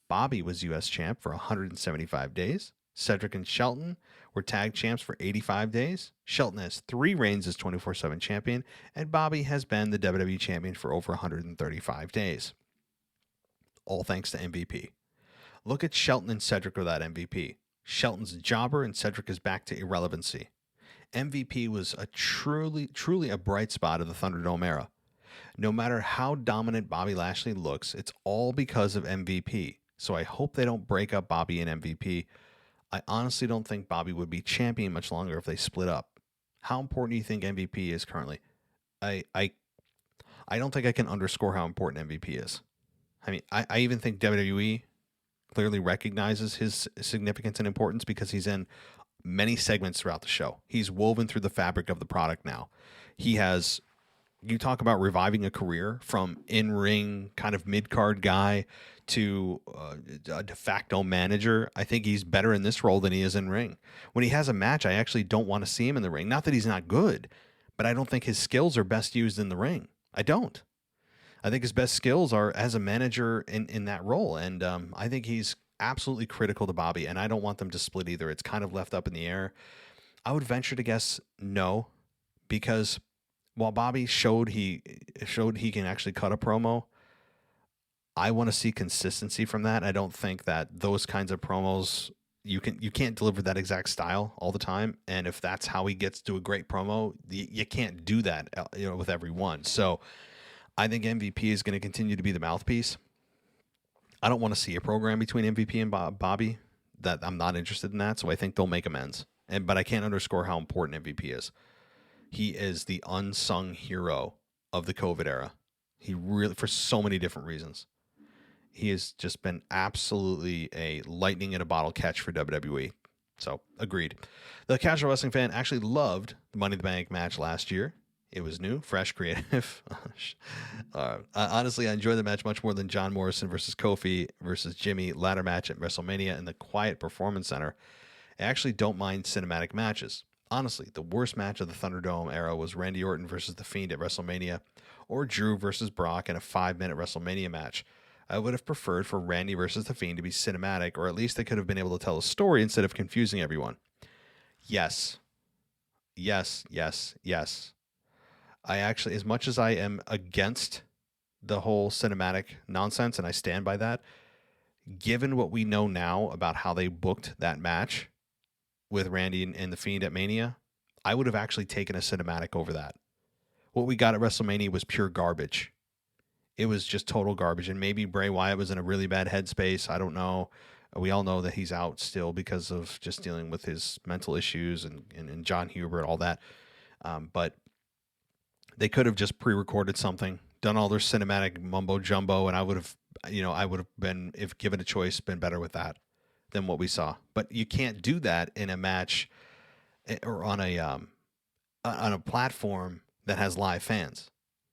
Bobby was U.S. champ for 175 days. Cedric and Shelton were tag champs for 85 days. Shelton has 3 reigns as 24/7 champion, and Bobby has been the WWE champion for over 135 days. All thanks to MVP. Look at Shelton and Cedric without MVP. Shelton's a jobber, and Cedric is back to irrelevancy. MVP was a truly a bright spot of the Thunderdome era. No matter how dominant Bobby Lashley looks, it's all because of MVP. So I hope they don't break up Bobby and MVP. I honestly don't think Bobby would be champion much longer if they split up. How important do you think MVP is currently? I don't think I can underscore how important MVP is. I mean, I even think WWE clearly recognizes his significance and importance because he's in many segments throughout the show. He's woven through the fabric of the product now. He has, you talk about reviving a career from in-ring kind of mid-card guy to a de facto manager. I think he's better in this role than he is in ring. When he has a match, I actually don't want to see him in the ring. Not that he's not good, but I don't think his skills are best used in the ring. I don't. I think his best skills are as a manager in that role. And I think he's absolutely critical to Bobby, and I don't want them to split either. It's kind of left up in the air. I would venture to guess no, because while Bobby showed he can actually cut a promo, I want to see consistency from that. I don't think that those kinds of promos, you can't deliver that exact style all the time. And if that's how he gets to a great promo, you can't do that with every one. So I think MVP is going to continue to be the mouthpiece. I don't want to see a program between MVP and Bobby. That I'm not interested in that, so I think they'll make amends. But I can't underscore how important MVP is. He is the unsung hero of the COVID era. He really, for so many different reasons, he has just been absolutely a lightning in a bottle catch for WWE. So, agreed. The casual wrestling fan actually loved the Money in the Bank match last year. It was new, fresh, creative. Honestly, I enjoyed the match much more than John Morrison versus Kofi versus Jimmy ladder match at WrestleMania in the Quiet Performance Center. I actually don't mind cinematic matches. Honestly, the worst match of the Thunderdome era was Randy Orton versus The Fiend at WrestleMania, or Drew versus Brock in a 5-minute WrestleMania match. I would have preferred for Randy versus The Fiend to be cinematic, or at least they could have been able to tell a story instead of confusing everyone. Yes. Yes, yes, yes. I actually, as much as I am against the whole cinematic nonsense, and I stand by that, given what we know now about how they booked that match with Randy and The Fiend at Mania, I would have actually taken a cinematic over that. What we got at WrestleMania was pure garbage. It was just total garbage. And maybe Bray Wyatt was in a really bad headspace. I don't know. We all know that he's out still because of just dealing with his mental issues and John Huber and all that. But they could have just pre-recorded something, done all their cinematic mumbo jumbo, and I would have been, if given a choice, been better with that than what we saw. But you can't do that in a match or on a platform that has live fans,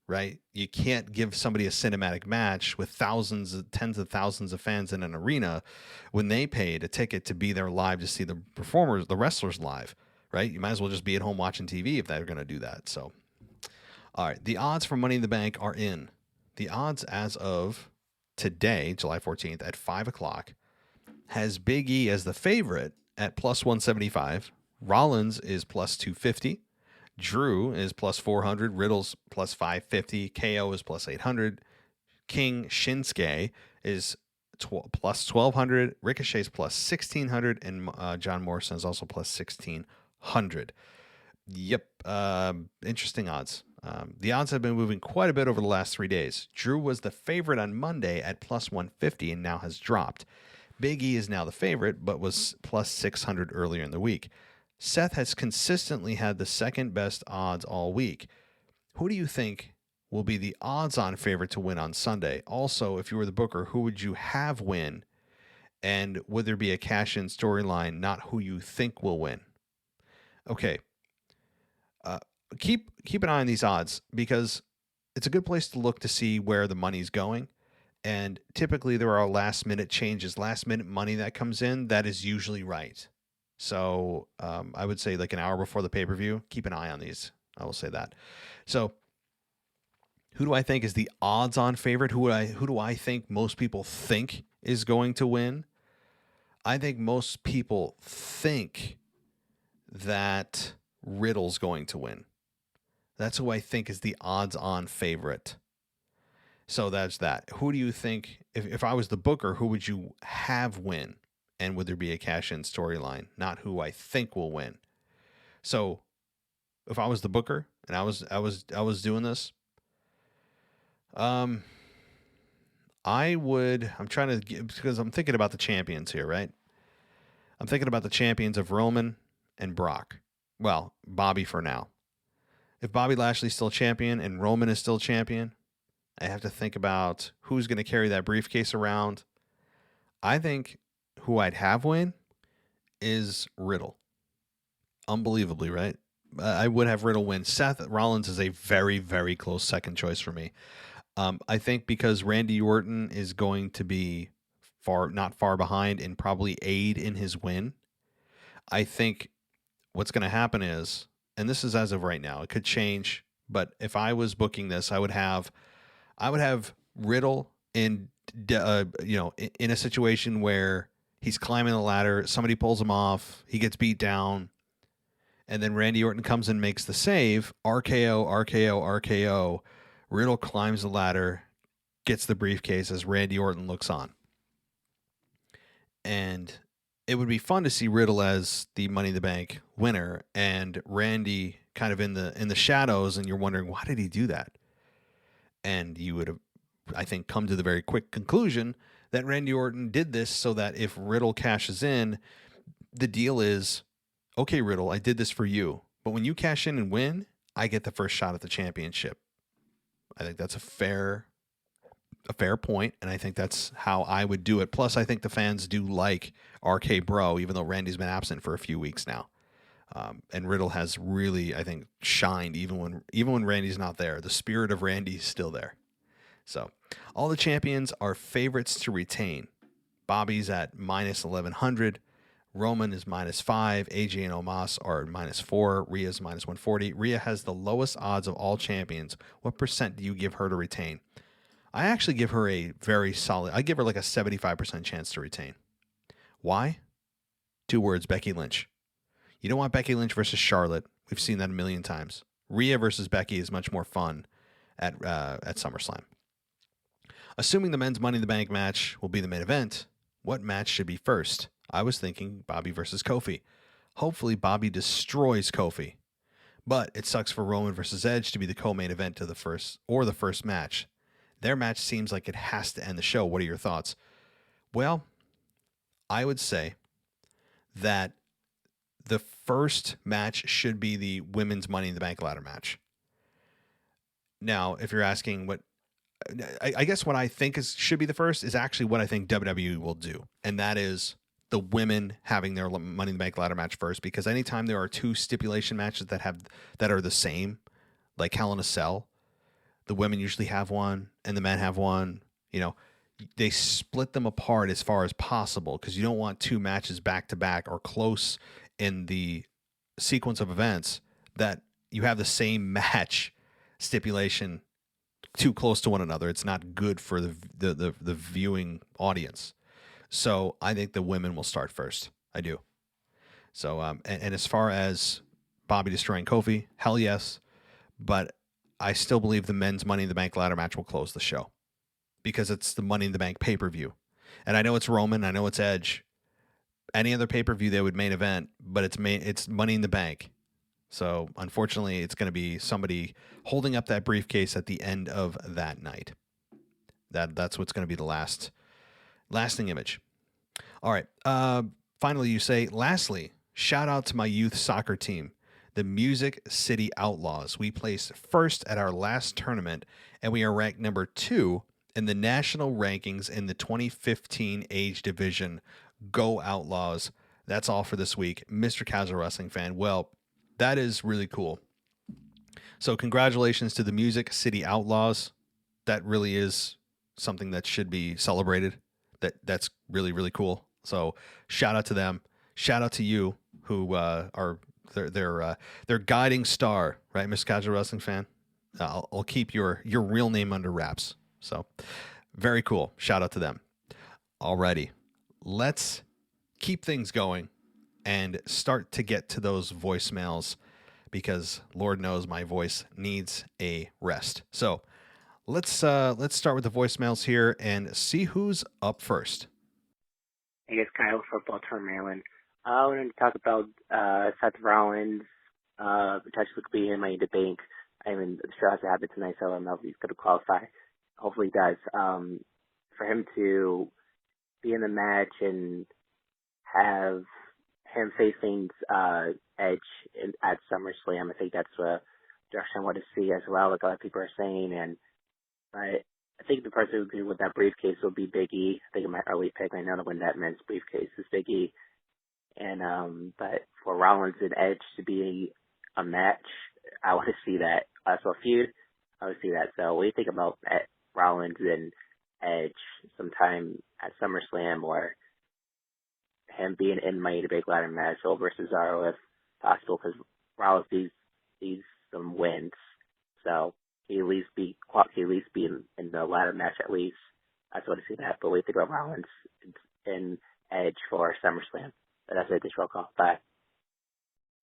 right? You can't give somebody a cinematic match with tens of thousands of fans in an arena when they paid a ticket to be there live to see the performers, the wrestlers live, right? You might as well just be at home watching TV if they're going to do that. So, all right, the odds for Money in the Bank are in. The odds as of today, July 14th at 5 o'clock, has Big E as the favorite at plus 175. Rollins is plus 250. Drew is plus 400. Riddle's plus 550. KO is plus 800. King Shinsuke is plus 1200. Ricochet's plus 1600. And John Morrison is also plus 1600. Yep. Interesting odds. The odds have been moving quite a bit over the last 3 days. Drew was the favorite on Monday at plus 150 and now has dropped. Big E is now the favorite, but was plus 600 earlier in the week. Seth has consistently had the second best odds all week. Who do you think will be the odds-on favorite to win on Sunday? Also, if you were the booker, who would you have win? And would there be a cash-in storyline, not who you think will win? Okay. Keep an eye on these odds because it's a good place to look to see where the money's going. And typically there are last-minute changes, last-minute money that comes in that is usually right. So I would say like an hour before the pay-per-view, keep an eye on these. I will say that. So who do I think is the odds-on favorite? Who do I think most people think is going to win? I think most people think that Riddle's going to win. That's who I think is the odds-on favorite. So that's that. Who do you think, if I was the booker, who would you have win? And would there be a cash-in storyline? Not who I think will win. So if I was the booker and I was doing this, I'm trying to get, because I'm thinking about the champions here, right? I'm thinking about the champions of Roman and Brock. Well, Bobby for now. If Bobby Lashley's still champion and Roman is still champion, I have to think about who's going to carry that briefcase around. I think who I'd have win is Riddle. Unbelievably, right? I would have Riddle win. Seth Rollins is a very, very close second choice for me. I think because Randy Orton is going to be not far behind and probably aid in his win. I think what's going to happen is, and this is as of right now, it could change, but if I was booking this, I would have Riddle in a situation where he's climbing the ladder, somebody pulls him off, he gets beat down, and then Randy Orton comes and makes the save, RKO, RKO, RKO. Riddle climbs the ladder, gets the briefcase as Randy Orton looks on. And it would be fun to see Riddle as the Money in the Bank winner and Randy kind of in the shadows, and you're wondering, why did he do that? And you would have, I think, come to the very quick conclusion that Randy Orton did this so that if Riddle cashes in, the deal is, okay, Riddle, I did this for you, but when you cash in and win, I get the first shot at the championship. I think that's a fair point, and I think that's how I would do it. Plus, I think the fans do like RK Bro, even though Randy's been absent for a few weeks now. And Riddle has really, I think, shined even when Randy's not there. The spirit of Randy's still there. So, all the champions are favorites to retain. Bobby's at minus 1100. Roman is minus 5. AJ and Omos are minus 4. Rhea's minus 140. Rhea has the lowest odds of all champions. What percent do you give her to retain? I actually give her a very solid, I give her like a 75% chance to retain. Why? 2 words, Becky Lynch. You don't want Becky Lynch versus Charlotte. We've seen that a million times. Rhea versus Becky is much more fun at SummerSlam. Assuming the men's Money in the Bank match will be the main event, what match should be first? I was thinking Bobby versus Kofi. Hopefully Bobby destroys Kofi. But it sucks for Roman versus Edge to be the co-main event to the first match. Their match seems like it has to end the show. What are your thoughts? Well, I would say that the first match should be the women's Money in the Bank ladder match. Now, if you're asking what, I guess what I think should be the first is actually what I think WWE will do. And that is the women having their Money in the Bank ladder match first, because anytime there are 2 stipulation matches that are the same, like Hell in a Cell, the women usually have one and the men have one. You know, they split them apart as far as possible because you don't want 2 matches back to back or close in the sequence of events that you have the same match stipulation too close to one another. It's not good for the viewing audience. So I think the women will start first. I do. So and as far as Bobby destroying Kofi, hell yes, but I still believe the men's Money in the Bank ladder match will close the show because it's the Money in the Bank pay-per-view. And I know it's Roman, I know it's Edge. Any other pay-per-view they would main event, but it's Money in the Bank. So unfortunately, it's going to be somebody holding up that briefcase at the end of that night. That's what's going to be the lasting image. All right. Finally, you say, lastly, shout out to my youth soccer team, the Music City Outlaws. We placed first at our last tournament, and we are ranked number 2 in the national rankings in the 2015 age division. Go Outlaws. That's all for this week. Mr. Casual Wrestling Fan. Well, that is really cool. So congratulations to the Music City Outlaws. That really is something that should be celebrated. That's really, really cool. So shout out to them. Shout out to you who are their guiding star, right, Mr. Casual Wrestling Fan? I'll keep your real name under wraps. So very cool. Shout out to them. Alrighty. Let's keep things going and start to get to those voicemails because Lord knows my voice needs a rest. So let's start with the voicemails here and see who's up first. Hey, it's Kyle from Baltimore, Maryland. I wanted to talk about Seth Rollins, potentially could be in Money in the Bank. I mean, the show has to happen tonight, so I don't know if he's going to qualify. Hopefully he does. For him to be in the match and have him facing Edge at SummerSlam, I think that's a direction I want to see as well, like a lot of people are saying. But I think the person who could win that briefcase will be Big E. I think in my early pick, I know to win that men's briefcase is Big E. And but for Rollins and Edge to be a match, I want to see that. So a feud, I want to see that. So what do you think about Rollins and Edge sometime at SummerSlam, or him being in Money in the Bank ladder match over Cesaro if possible? Because Rollins needs some wins, so he at least be in the ladder match at least. I just want to see that. But what do you think about Rollins and Edge for SummerSlam? But that's it. This roll call. Bye.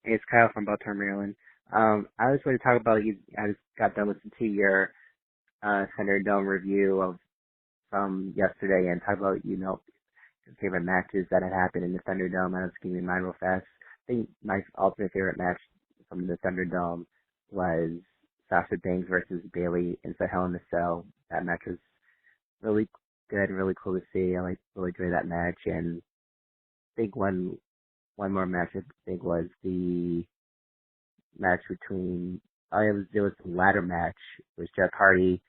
Hey, it's Kyle from Baltimore, Maryland. I just want to talk about I just got done listening to your Thunderdome review from yesterday and talk about favorite matches that had happened in the Thunderdome. I was keeping in mind real fast. I think my ultimate favorite match from the Thunderdome was Sasha Banks versus Bayley inside Hell in a Cell. That match was really good and really cool to see. I really enjoyed that match, and I think one more match I think was the match between there was the ladder match. It was Jeff Hardy,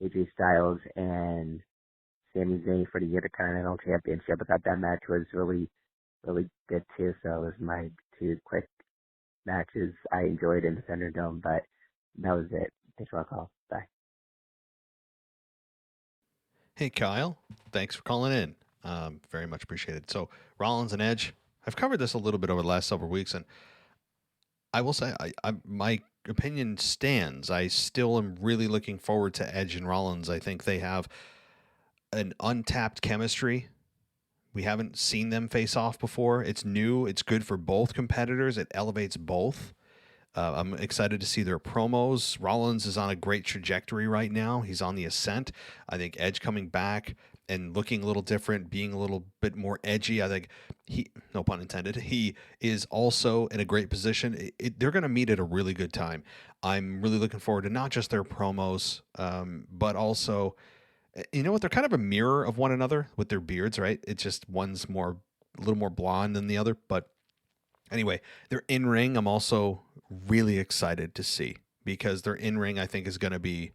AJ Styles, and Sami Zayn for the Intercontinental Championship. I thought that match was really good too. So it was my two quick matches I enjoyed in the Thunderdome, but that was it. Thanks for the call. Bye. Hey, Kyle. Thanks for calling in. Very much appreciated. So, Rollins and Edge, I've covered this a little bit over the last several weeks, and I will say my opinion stands. I still am really looking forward to Edge and Rollins. I think they have an untapped chemistry. We haven't seen them face off before. It's new. It's good for both competitors. It elevates both. I'm excited to see their promos. Rollins is on a great trajectory right now. He's on the ascent. I think Edge coming back and looking a little different, being a little bit more edgy. I think he, no pun intended, he is also in a great position. They're going to meet at a really good time. I'm really looking forward to not just their promos, but also, you know what? They're kind of a mirror of one another with their beards, right? It's just one's a little more blonde than the other, but anyway, their in ring, I'm also really excited to see because their in ring, I think, is going to be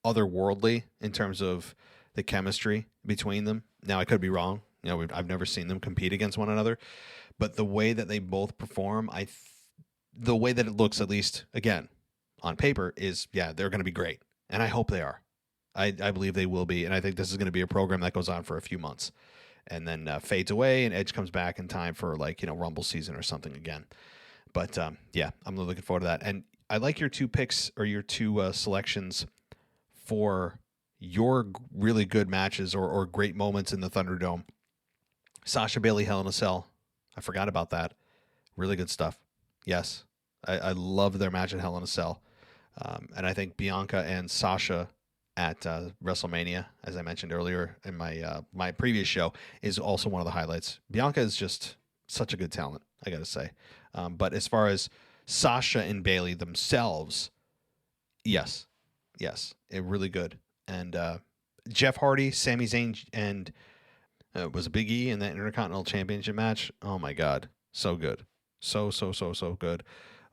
otherworldly in terms of the chemistry between them. Now, I could be wrong. You know, I've never seen them compete against one another, but the way that they both perform, the way that it looks, at least again on paper, is they're going to be great, and I hope they are. I believe they will be, and I think this is going to be a program that goes on for a few months and then fades away, and Edge comes back in time for Rumble season or something again. But I'm really looking forward to that. And I like your two picks or your two selections for your really good matches or great moments in the Thunderdome. Sasha Bailey, Hell in a Cell. I forgot about that. Really good stuff. Yes, I love their match at Hell in a Cell. And I think Bianca and Sasha at WrestleMania, as I mentioned earlier in my previous show, is also one of the highlights. Bianca is just such a good talent, I got to say. But as far as Sasha and Bailey themselves, yes, really good. And Jeff Hardy, Sami Zayn, and was Big E in that Intercontinental Championship match. Oh my God, so good, so good.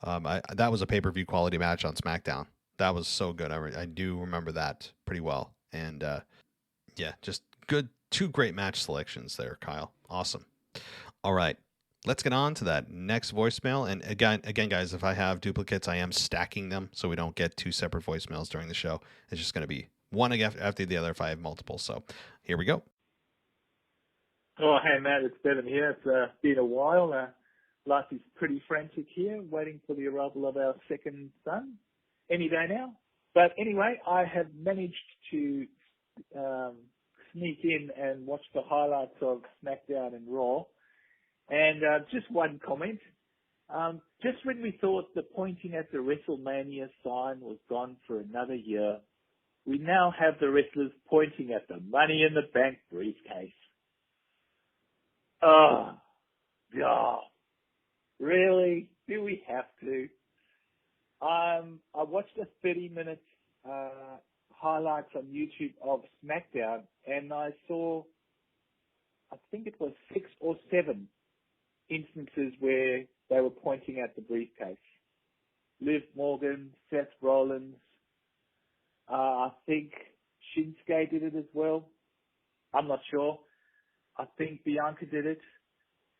That was a pay-per-view quality match on SmackDown. That was so good. I do remember that pretty well. And just good. Two great match selections there, Kyle. Awesome. All right. Let's get on to that next voicemail. And again, guys, if I have duplicates, I am stacking them so we don't get two separate voicemails during the show. It's just going to be one after the other if I have multiple. So here we go. Oh, hey, Matt, it's Devin here. It's been a while. Life is pretty frantic here, waiting for the arrival of our second son. Any day now. But anyway, I have managed to sneak in and watch the highlights of SmackDown and Raw. And just one comment. Just when we thought the pointing at the WrestleMania sign was gone for another year, we now have the wrestlers pointing at the Money in the Bank briefcase. Oh, God. Really? Do we have to? I watched a 30-minute highlights on YouTube of SmackDown, and I saw, I think it was 6 or 7 instances where they were pointing at the briefcase. Liv Morgan, Seth Rollins, I think Shinsuke did it as well. I'm not sure. I think Bianca did it.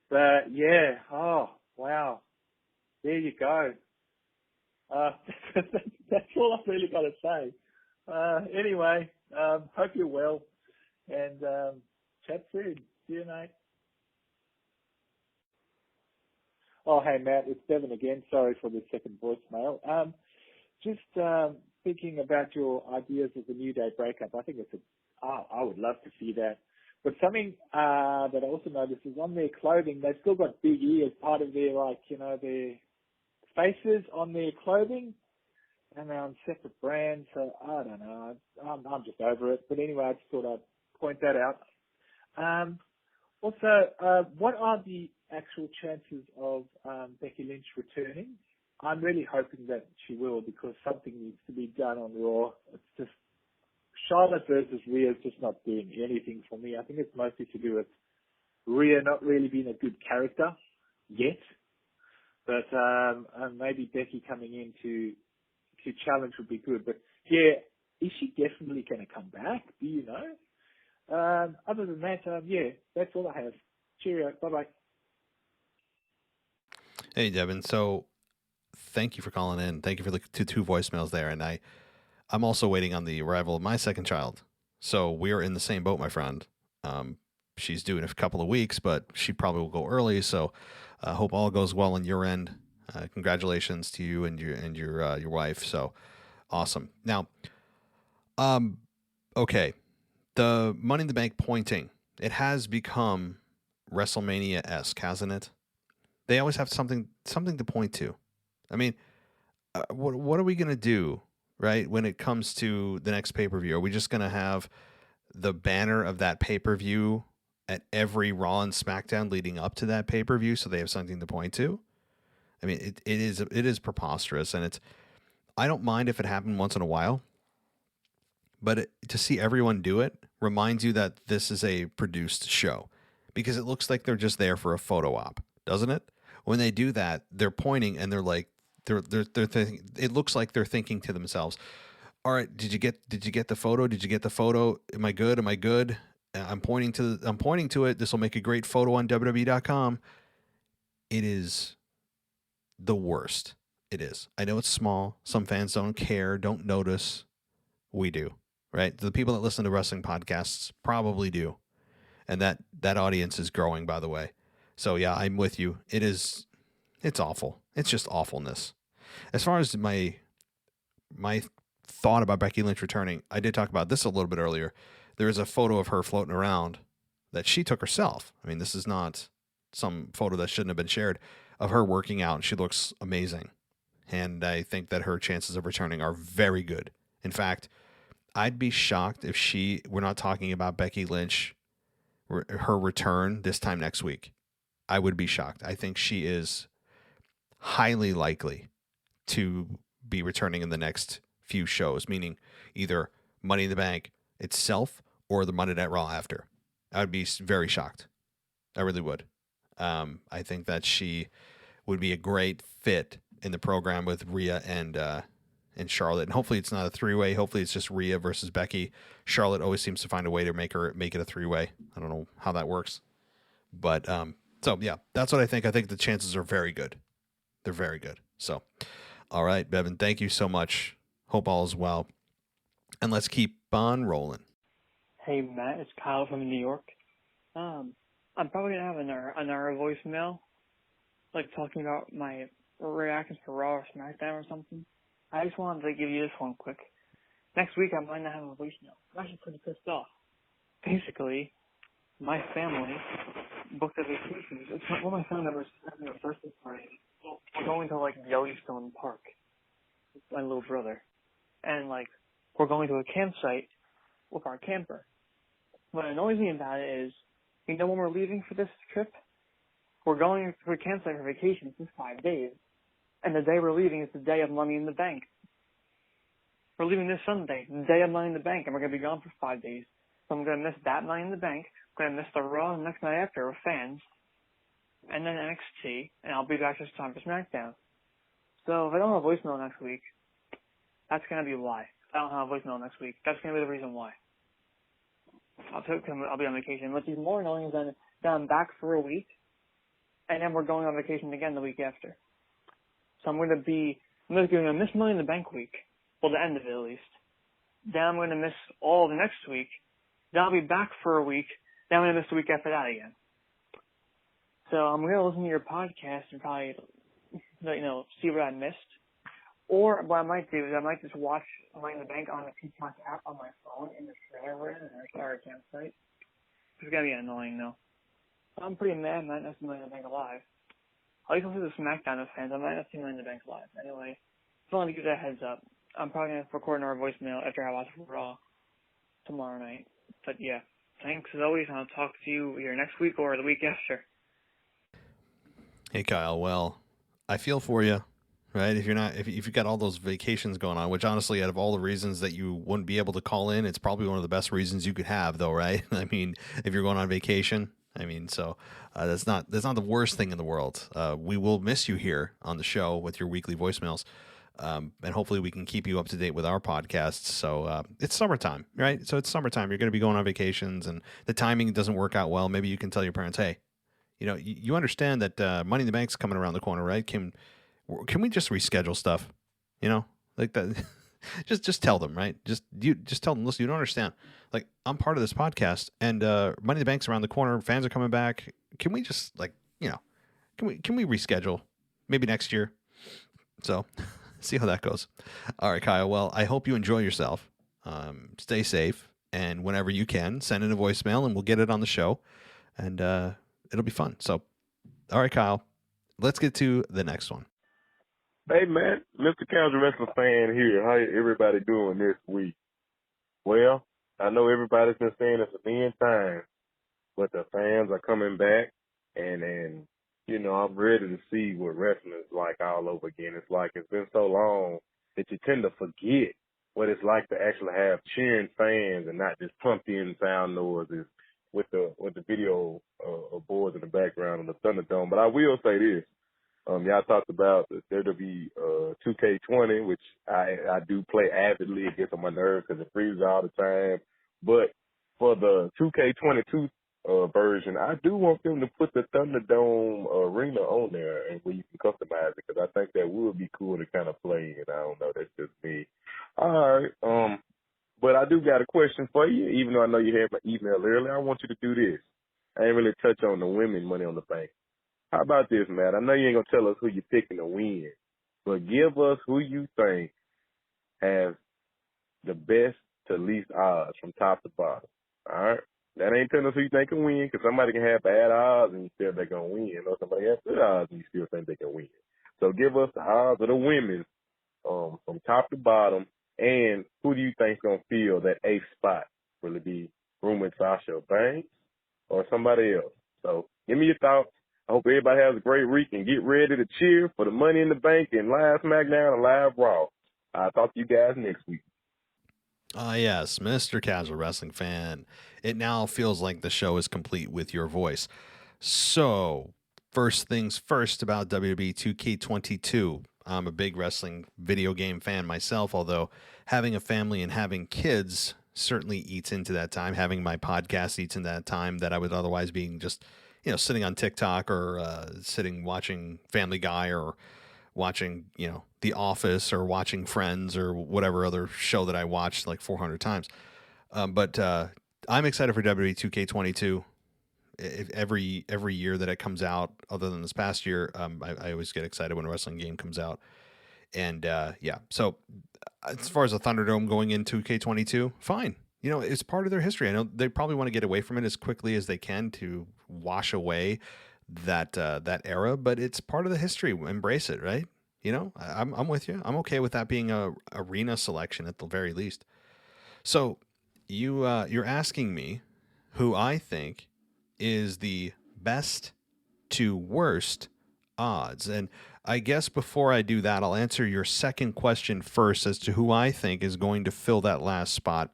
But yeah, oh, wow. There you go. That's all I've really got to say. Anyway, hope you're well, and chat soon. See you, mate. Oh, hey, Matt, it's Devin again. Sorry for the second voicemail. Just thinking about your ideas of the New Day breakup. I think I would love to see that. But something that I also noticed is on their clothing, they've still got Big E as part of their, their faces on their clothing, and they're on separate brands. So I don't know. I'm just over it. But anyway, I just thought I'd point that out. Also, what are the actual chances of Becky Lynch returning? I'm really hoping that she will, because something needs to be done on Raw. It's just Charlotte versus Rhea is just not doing anything for me. I think it's mostly to do with Rhea not really being a good character yet. But maybe Becky coming in to challenge would be good. But yeah, is she definitely going to come back? Do you know? Other than that, yeah, that's all I have. Cheerio. Bye-bye. Hey, Devin. So thank you for calling in. Thank you for the two voicemails there. And I'm also waiting on the arrival of my second child. So we're in the same boat, my friend. She's due in a couple of weeks, but she probably will go early. So I hope all goes well on your end. Congratulations to you and your wife. So awesome. Now, okay, the Money in the Bank pointing, it has become WrestleMania-esque, hasn't it? They always have something to point to. I mean, what are we gonna do, right? When it comes to the next pay-per-view, are we just gonna have the banner of that pay-per-view at every Raw and SmackDown leading up to that pay-per-view, so they have something to point to? I mean, it is preposterous, and I don't mind if it happened once in a while, but to see everyone do it reminds you that this is a produced show, because it looks like they're just there for a photo op, doesn't it? When they do that, they're pointing and they're like, they're thinking, it looks like they're thinking to themselves, all right, did you get the photo? Did you get the photo? Am I good? Am I good? I'm pointing to it. This will make a great photo on WWE.com. It is the worst. It is. I know it's small. Some fans don't care, don't notice. We do, right? The people that listen to wrestling podcasts probably do. And that audience is growing, by the way. So yeah, I'm with you. It's awful. It's just awfulness. As far as my thought about Becky Lynch returning, I did talk about this a little bit earlier. There is a photo of her floating around that she took herself. I mean, this is not some photo that shouldn't have been shared, of her working out, and she looks amazing. And I think that her chances of returning are very good. In fact, I'd be shocked if we're not talking about Becky Lynch, her return this time next week. I would be shocked. I think she is highly likely to be returning in the next few shows, meaning either Money in the Bank itself or the Monday Night Raw after. I would be very shocked. I really would. I think that she would be a great fit in the program with Rhea and Charlotte. And hopefully it's not a three-way. Hopefully it's just Rhea versus Becky. Charlotte always seems to find a way to make it a three-way. I don't know how that works. But so yeah, that's what I think. I think the chances are very good. They're very good. So, all right, Bevan, thank you so much. Hope all is well. And let's keep on rolling. Hey, Matt, it's Kyle from New York. I'm probably going to have another voicemail, like talking about my reactions to Raw or SmackDown or something. I just wanted to give you this one quick. Next week, I might not have a voicemail. I'm actually pretty pissed off. Basically, my family booked a vacation. It's one of my family members having a birthday party. We're going to, like, Yellowstone Park with my little brother. And, like, we're going to a campsite with our camper. What annoys me about it is, you know when we're leaving for this trip? We're going to a campsite for vacation. It's 5 days. And the day we're leaving is the day of Money in the Bank. We're leaving this Sunday, the day of Money in the Bank, and we're going to be gone for 5 days. So I'm going to miss that Money in the Bank. I'm going to miss the Raw the next night after with fans. And then NXT, and I'll be back this time for SmackDown. So if I don't have a voicemail next week, that's going to be why. If I don't have a voicemail next week, that's going to be the reason why. I'll be on vacation. What's even more annoying is that I'm back for a week, and then we're going on vacation again the week after. So I'm going to miss Money in the Bank week. Well, the end of it at least. Then I'm going to miss all the next week. Then I'll be back for a week. Then I'm going to miss the week after that again. So I'm going to listen to your podcast and probably, see what I missed. Or what I might do is I might just watch Money in the Bank on the Peacock app on my phone in the trailer we're in our campsite. It's going to be annoying though. I'm pretty mad I might not see Money in the Bank live. At least I'll see the SmackDown fans. I might not see Money in the Bank live. Anyway, just wanted to give that heads up. I'm probably going to record another voicemail after I watch Raw tomorrow night. But yeah, thanks as always, and I'll talk to you either next week or the week after. Hey, Kyle. Well, I feel for you. right? If you've got all those vacations going on, which honestly, out of all the reasons that you wouldn't be able to call in, it's probably one of the best reasons you could have, though, right? I mean, if you're going on vacation, I mean, so that's not the worst thing in the world. We will miss you here on the show with your weekly voicemails. And hopefully we can keep you up to date with our podcasts. So it's summertime, right? So it's summertime. You're going to be going on vacations, and the timing doesn't work out well. Maybe you can tell your parents, hey, you understand that Money in the Bank's coming around the corner, right? Can we just reschedule stuff? Like that. just tell them, right? Just tell them. Listen, you don't understand. Like, I'm part of this podcast, and Money in the Bank's around the corner. Fans are coming back. Can we just can we reschedule? Maybe next year. So, see how that goes. All right, Kyle. Well, I hope you enjoy yourself. Stay safe, and whenever you can, send in a voicemail, and we'll get it on the show, and it'll be fun. So, all right, Kyle. Let's get to the next one. Hey, man, Mr. Casual Wrestling Fan here. How everybody doing this week? Well, I know everybody's been saying this a million times, but the fans are coming back, and I'm ready to see what wrestling is like all over again. It's like it's been so long that you tend to forget what it's like to actually have cheering fans and not just pumped in sound noises with the video boards in the background of the Thunderdome. But I will say this. Y'all talked about the WWE 2K20, which I do play avidly. It gets on my nerves because it freezes all the time. But for the 2K22 version, I do want them to put the Thunderdome arena on there and where you can customize it, because I think that would be cool to kind of play in. I don't know. That's just me. All right. But I do got a question for you, even though I know you had my email earlier. I want you to do this. I ain't really touch on the women Money on the Bank. How about this, Matt? I know you ain't going to tell us who you're picking to win, but give us who you think has the best to least odds from top to bottom. All right? That ain't telling us who you think can win, because somebody can have bad odds and you still think they're going to win, or somebody has good odds and you still think they can win. So give us the odds of the women from top to bottom, and who do you think is going to fill that eighth spot? Will it be rumored Sasha Banks or somebody else? So give me your thoughts. I hope everybody has a great week and get ready to cheer for the Money in the Bank and Live SmackDown and Live Raw. I'll talk to you guys next week. Yes, Mr. Casual Wrestling Fan. It now feels like the show is complete with your voice. So, first things first about WWE 2K22. I'm a big wrestling video game fan myself, although having a family and having kids certainly eats into that time. Having my podcast eats into that time that I would otherwise be just sitting on TikTok or sitting watching Family Guy or watching, The Office or watching Friends or whatever other show that I watched like 400 times. But I'm excited for WWE 2K22. Every year that it comes out, other than this past year, I always get excited when a wrestling game comes out. And so as far as the Thunderdome going into 2K22, fine. It's part of their history. I know they probably want to get away from it as quickly as they can to wash away that era, but it's part of the history. Embrace it, right? I'm with you. I'm okay with that being a arena selection at the very least. So you're asking me who I think is the best to worst odds, and I guess before I do that, I'll answer your second question first as to who I think is going to fill that last spot.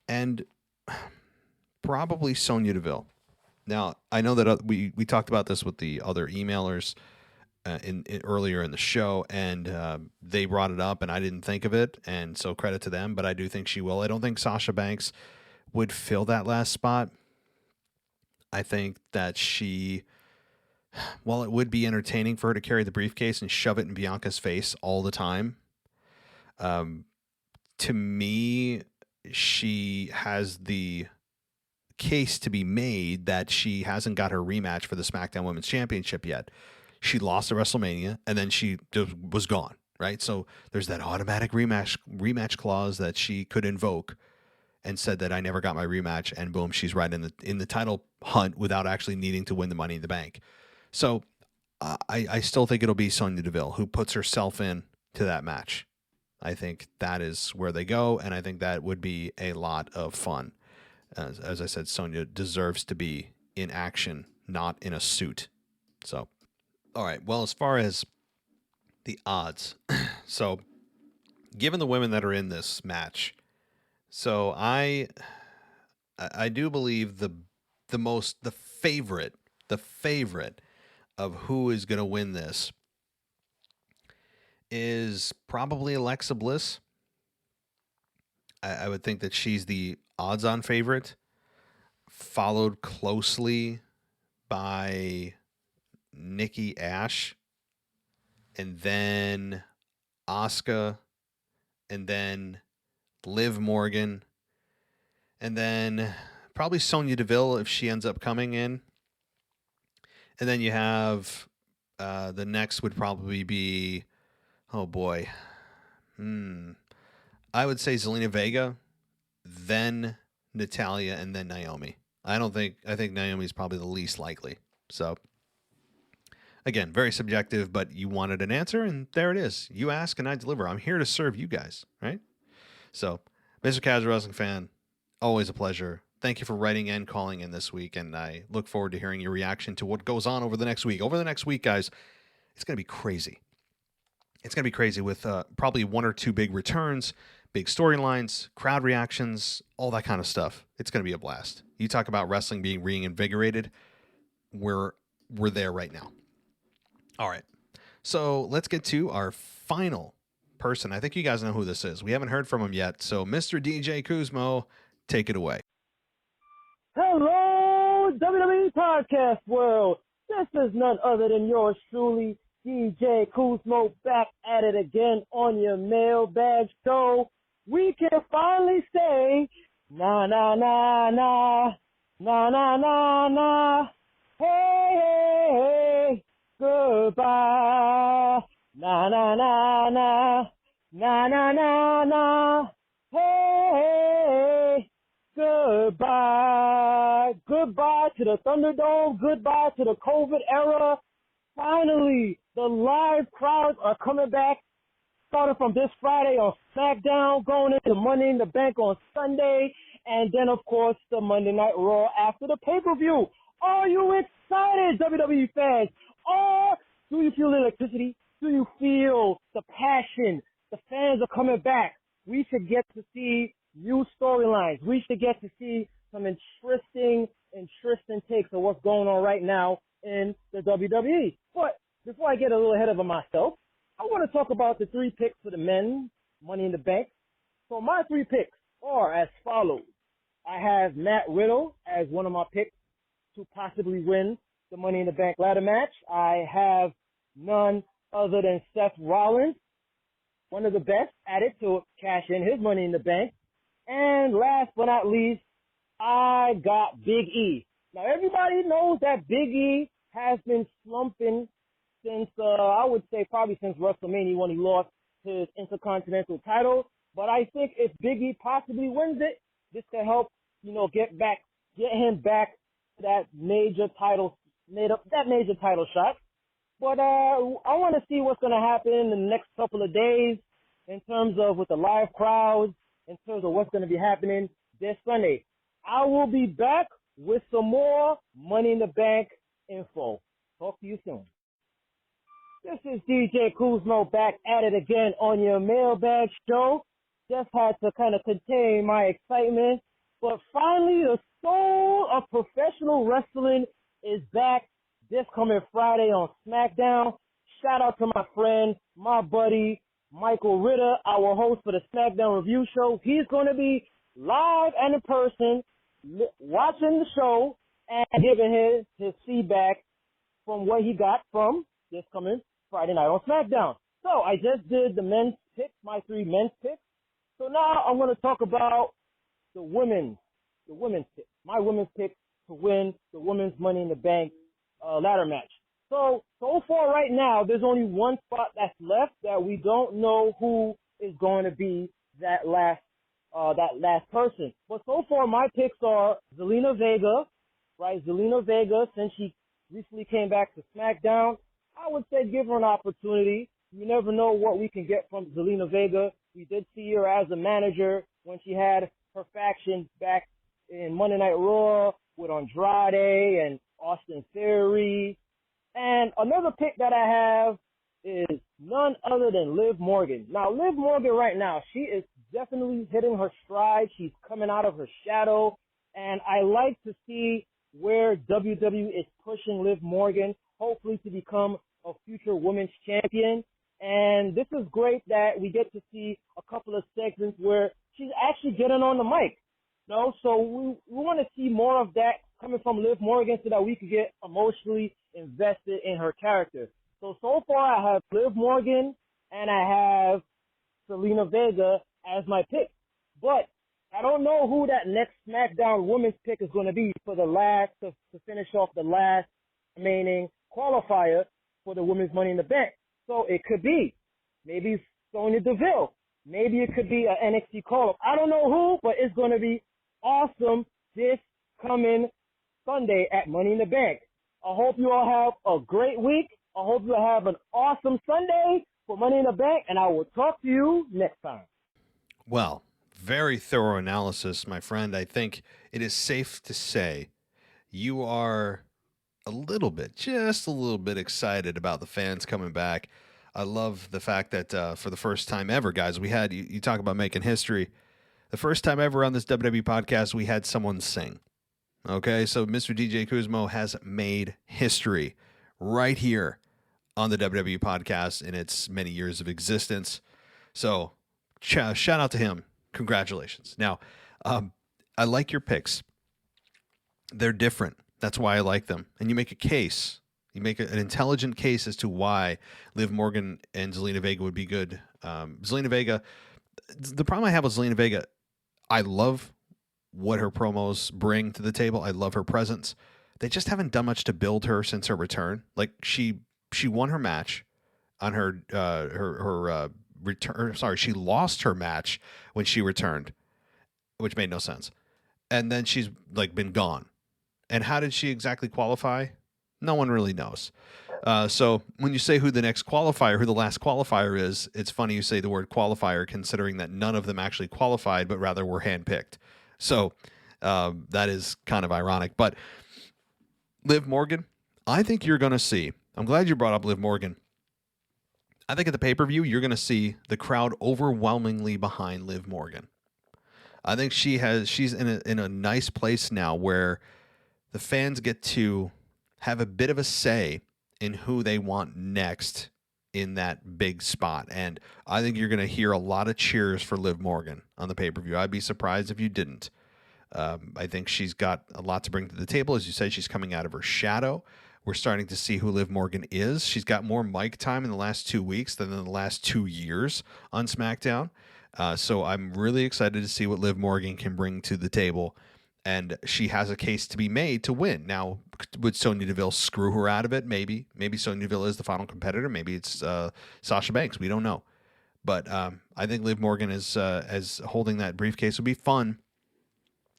And probably Sonya Deville. Now, I know that we talked about this with the other emailers in earlier in the show, and they brought it up, and I didn't think of it, and so credit to them, but I do think she will. I don't think Sasha Banks would fill that last spot. I think that while it would be entertaining for her to carry the briefcase and shove it in Bianca's face all the time, to me, she has the case to be made that she hasn't got her rematch for the SmackDown Women's Championship yet. She lost at WrestleMania and then she just was gone, right? So there's that automatic rematch clause that she could invoke and said that I never got my rematch, and boom, she's right in the title hunt without actually needing to win the Money in the Bank. So I still think it'll be Sonya Deville who puts herself in to that match. I think that is where they go, and I think that would be a lot of fun. As I said, Sonya deserves to be in action, not in a suit. So, all right. Well, as far as the odds. So, given the women that are in this match, so I do believe the favorite of who is going to win this is probably Alexa Bliss. I would think that she's the odds-on favorite, followed closely by Nikki Ash, and then Asuka, and then Liv Morgan, and then probably Sonya Deville if she ends up coming in. And then you have the next would probably be, oh boy, I would say Zelina Vega, then Natalia, and then Naomi. I think Naomi's probably the least likely. So again, very subjective, but you wanted an answer, and there it is. You ask and I deliver. I'm here to serve you guys, right? So, Mr. Casual Wrestling Fan, always a pleasure. Thank you for writing and calling in this week, and I look forward to hearing your reaction to what goes on over the next week. Over the next week, guys, it's going to be crazy. It's going to be crazy with probably one or two big returns, big storylines, crowd reactions, all that kind of stuff. It's going to be a blast. You talk about wrestling being reinvigorated, we're there right now. All right. So let's get to our final person. I think you guys know who this is. We haven't heard from him yet. So Mr. DJ Kuzmo, take it away. Hello, WWE Podcast World. This is none other than yours truly, DJ Kuzmo, back at it again on your Mailbag show. We can finally say, na na na na, na na na na, hey hey hey, goodbye. Na na na na, na na na na, hey hey, goodbye. Goodbye to the Thunderdome. Goodbye to the COVID era. Finally, the live crowds are coming back, starting from this Friday on SmackDown, going into Money in the Bank on Sunday, and then, of course, the Monday Night Raw after the pay-per-view. Are you excited, WWE fans? Or do you feel the electricity? Do you feel the passion? The fans are coming back. We should get to see new storylines. We should get to see some interesting takes of what's going on right now in the WWE. But before I get a little ahead of myself, I want to talk about the three picks for the men, Money in the Bank. So my three picks are as follows. I have Matt Riddle as one of my picks to possibly win the Money in the Bank ladder match. I have none other than Seth Rollins, one of the best at it, to cash in his Money in the Bank. And last but not least, I got Big E. Now, everybody knows that Big E has been slumping since, I would say probably since WrestleMania when he lost his Intercontinental title. But I think if Big E possibly wins it, this could help, get him back to that major title shot. But I want to see what's going to happen in the next couple of days in terms of with the live crowds, in terms of what's going to be happening this Sunday. I will be back with some more Money in the Bank info. Talk to you soon. This is DJ Kuzmo back at it again on your Mailbag show. Just had to kind of contain my excitement. But finally, the soul of professional wrestling is back this coming Friday on SmackDown. Shout out to my friend, my buddy, Michael Ritter, our host for the SmackDown Review Show. He's going to be live and in person watching the show and giving his feedback from what he got from this coming Friday night on SmackDown. So I just did the men's picks, my three men's picks. So now I'm going to talk about the women's pick, my women's pick to win the women's Money in the Bank ladder match. So far right now, there's only one spot that's left that we don't know who is going to be that last person. But so far, my picks are Zelina Vega, right? Zelina Vega, since she recently came back to SmackDown, I would say give her an opportunity. You never know what we can get from Zelina Vega. We did see her as a manager when she had her faction back in Monday Night Raw with Andrade and Austin Theory. And another pick that I have is none other than Liv Morgan. Now, Liv Morgan right now, she is definitely hitting her stride. She's coming out of her shadow, and I like to see where WWE is pushing Liv Morgan, hopefully to become a future women's champion. And this is great that we get to see a couple of segments where she's actually getting on the mic. So we want to see more of that coming from Liv Morgan so that we could get emotionally invested in her character. So far I have Liv Morgan and I have Zelina Vega as my pick. But I don't know who that next SmackDown women's pick is going to be for the last, to finish off the last remaining qualifier for the Women's Money in the Bank. So it could be maybe Sonya Deville. Maybe it could be an NXT call-up. I don't know who, but it's going to be awesome this coming Sunday at Money in the Bank. I hope you all have a great week. I hope you have an awesome Sunday for Money in the Bank, and I will talk to you next time. Well, very thorough analysis, my friend. I think it is safe to say you are just a little bit excited about the fans coming back. I love the fact that for the first time ever, guys, we had, you talk about making history. The first time ever on this WWE podcast, we had someone sing. Okay, so Mr. DJ Kuzmo has made history right here on the WWE podcast in its many years of existence. So shout out to him. Congratulations. Now, I like your picks. They're different. That's why I like them. And you make a case. You make an intelligent case as to why Liv Morgan and Zelina Vega would be good. Zelina Vega, the problem I have with Zelina Vega, I love what her promos bring to the table. I love her presence. They just haven't done much to build her since her return. Like she won her match on her return. Sorry, she lost her match when she returned, which made no sense. And then she's like been gone. And how did she exactly qualify? No one really knows. So when you say who the last qualifier is, it's funny you say the word qualifier, considering that none of them actually qualified, but rather were handpicked. So that is kind of ironic. But Liv Morgan, I think you're going to see. I'm glad you brought up Liv Morgan. I think at the pay-per-view, you're going to see the crowd overwhelmingly behind Liv Morgan. I think she's in a nice place now where the fans get to have a bit of a say in who they want next in that big spot. And I think you're going to hear a lot of cheers for Liv Morgan on the pay-per-view. I'd be surprised if you didn't. I think she's got a lot to bring to the table. As you said, she's coming out of her shadow. We're starting to see who Liv Morgan is. She's got more mic time in the last 2 weeks than in the last 2 years on SmackDown. So I'm really excited to see what Liv Morgan can bring to the table. And she has a case to be made to win. Now, would Sonya Deville screw her out of it? Maybe. Maybe Sonya Deville is the final competitor. Maybe it's Sasha Banks. We don't know. But I think Liv Morgan is as holding that briefcase would be fun.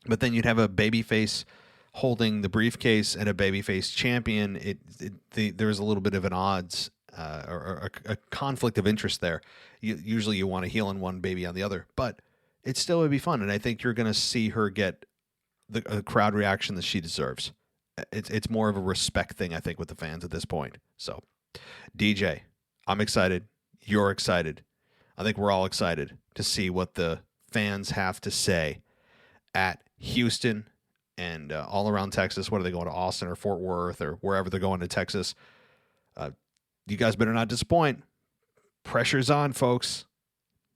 But then you'd have a babyface holding the briefcase and a babyface champion. There's a little bit of an odds or a conflict of interest there. Usually you want a heel on one, baby on the other. But it still would be fun. And I think you're going to see her get the crowd reaction that she deserves. It's more of a respect thing, I think, with the fans at this point. So, DJ, I'm excited. You're excited. I think we're all excited to see what the fans have to say at Houston and all around Texas. What are they going to, Austin or Fort Worth or wherever they're going to Texas? You guys better not disappoint. Pressure's on, folks.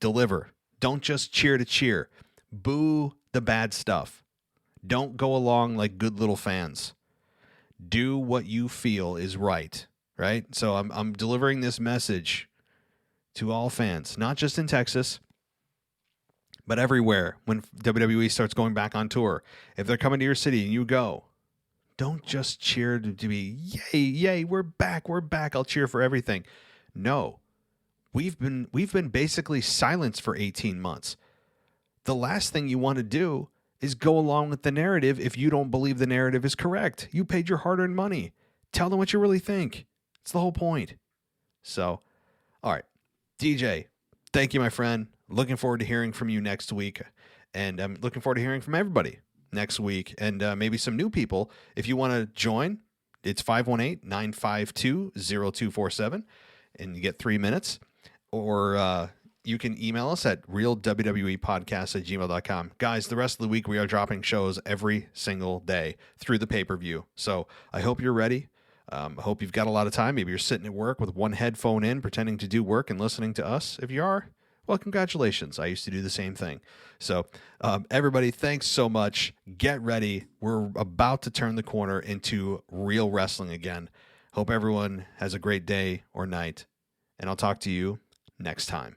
Deliver. Don't just cheer to cheer. Boo the bad stuff. Don't go along like good little fans. Do what you feel is right, right? So I'm delivering this message to all fans, not just in Texas, but everywhere. When WWE starts going back on tour, if they're coming to your city and you go, don't just cheer to be, yay, we're back. I'll cheer for everything. No, we've been basically silenced for 18 months. The last thing you want to do is go along with the narrative if you don't believe the narrative is correct. You paid your hard-earned money. Tell them what you really think. It's the whole point. So, all right. DJ, thank you, my friend. Looking forward to hearing from you next week. And I'm looking forward to hearing from everybody next week. And maybe some new people. If you want to join, it's 518-952-0247. and you get 3 minutes, or you can email us at realwwepodcast@gmail.com. Guys, the rest of the week we are dropping shows every single day through the pay-per-view. So I hope you're ready. I hope you've got a lot of time. Maybe you're sitting at work with one headphone in, pretending to do work and listening to us. If you are, well, congratulations. I used to do the same thing. So everybody, thanks so much. Get ready. We're about to turn the corner into real wrestling again. Hope everyone has a great day or night, and I'll talk to you next time.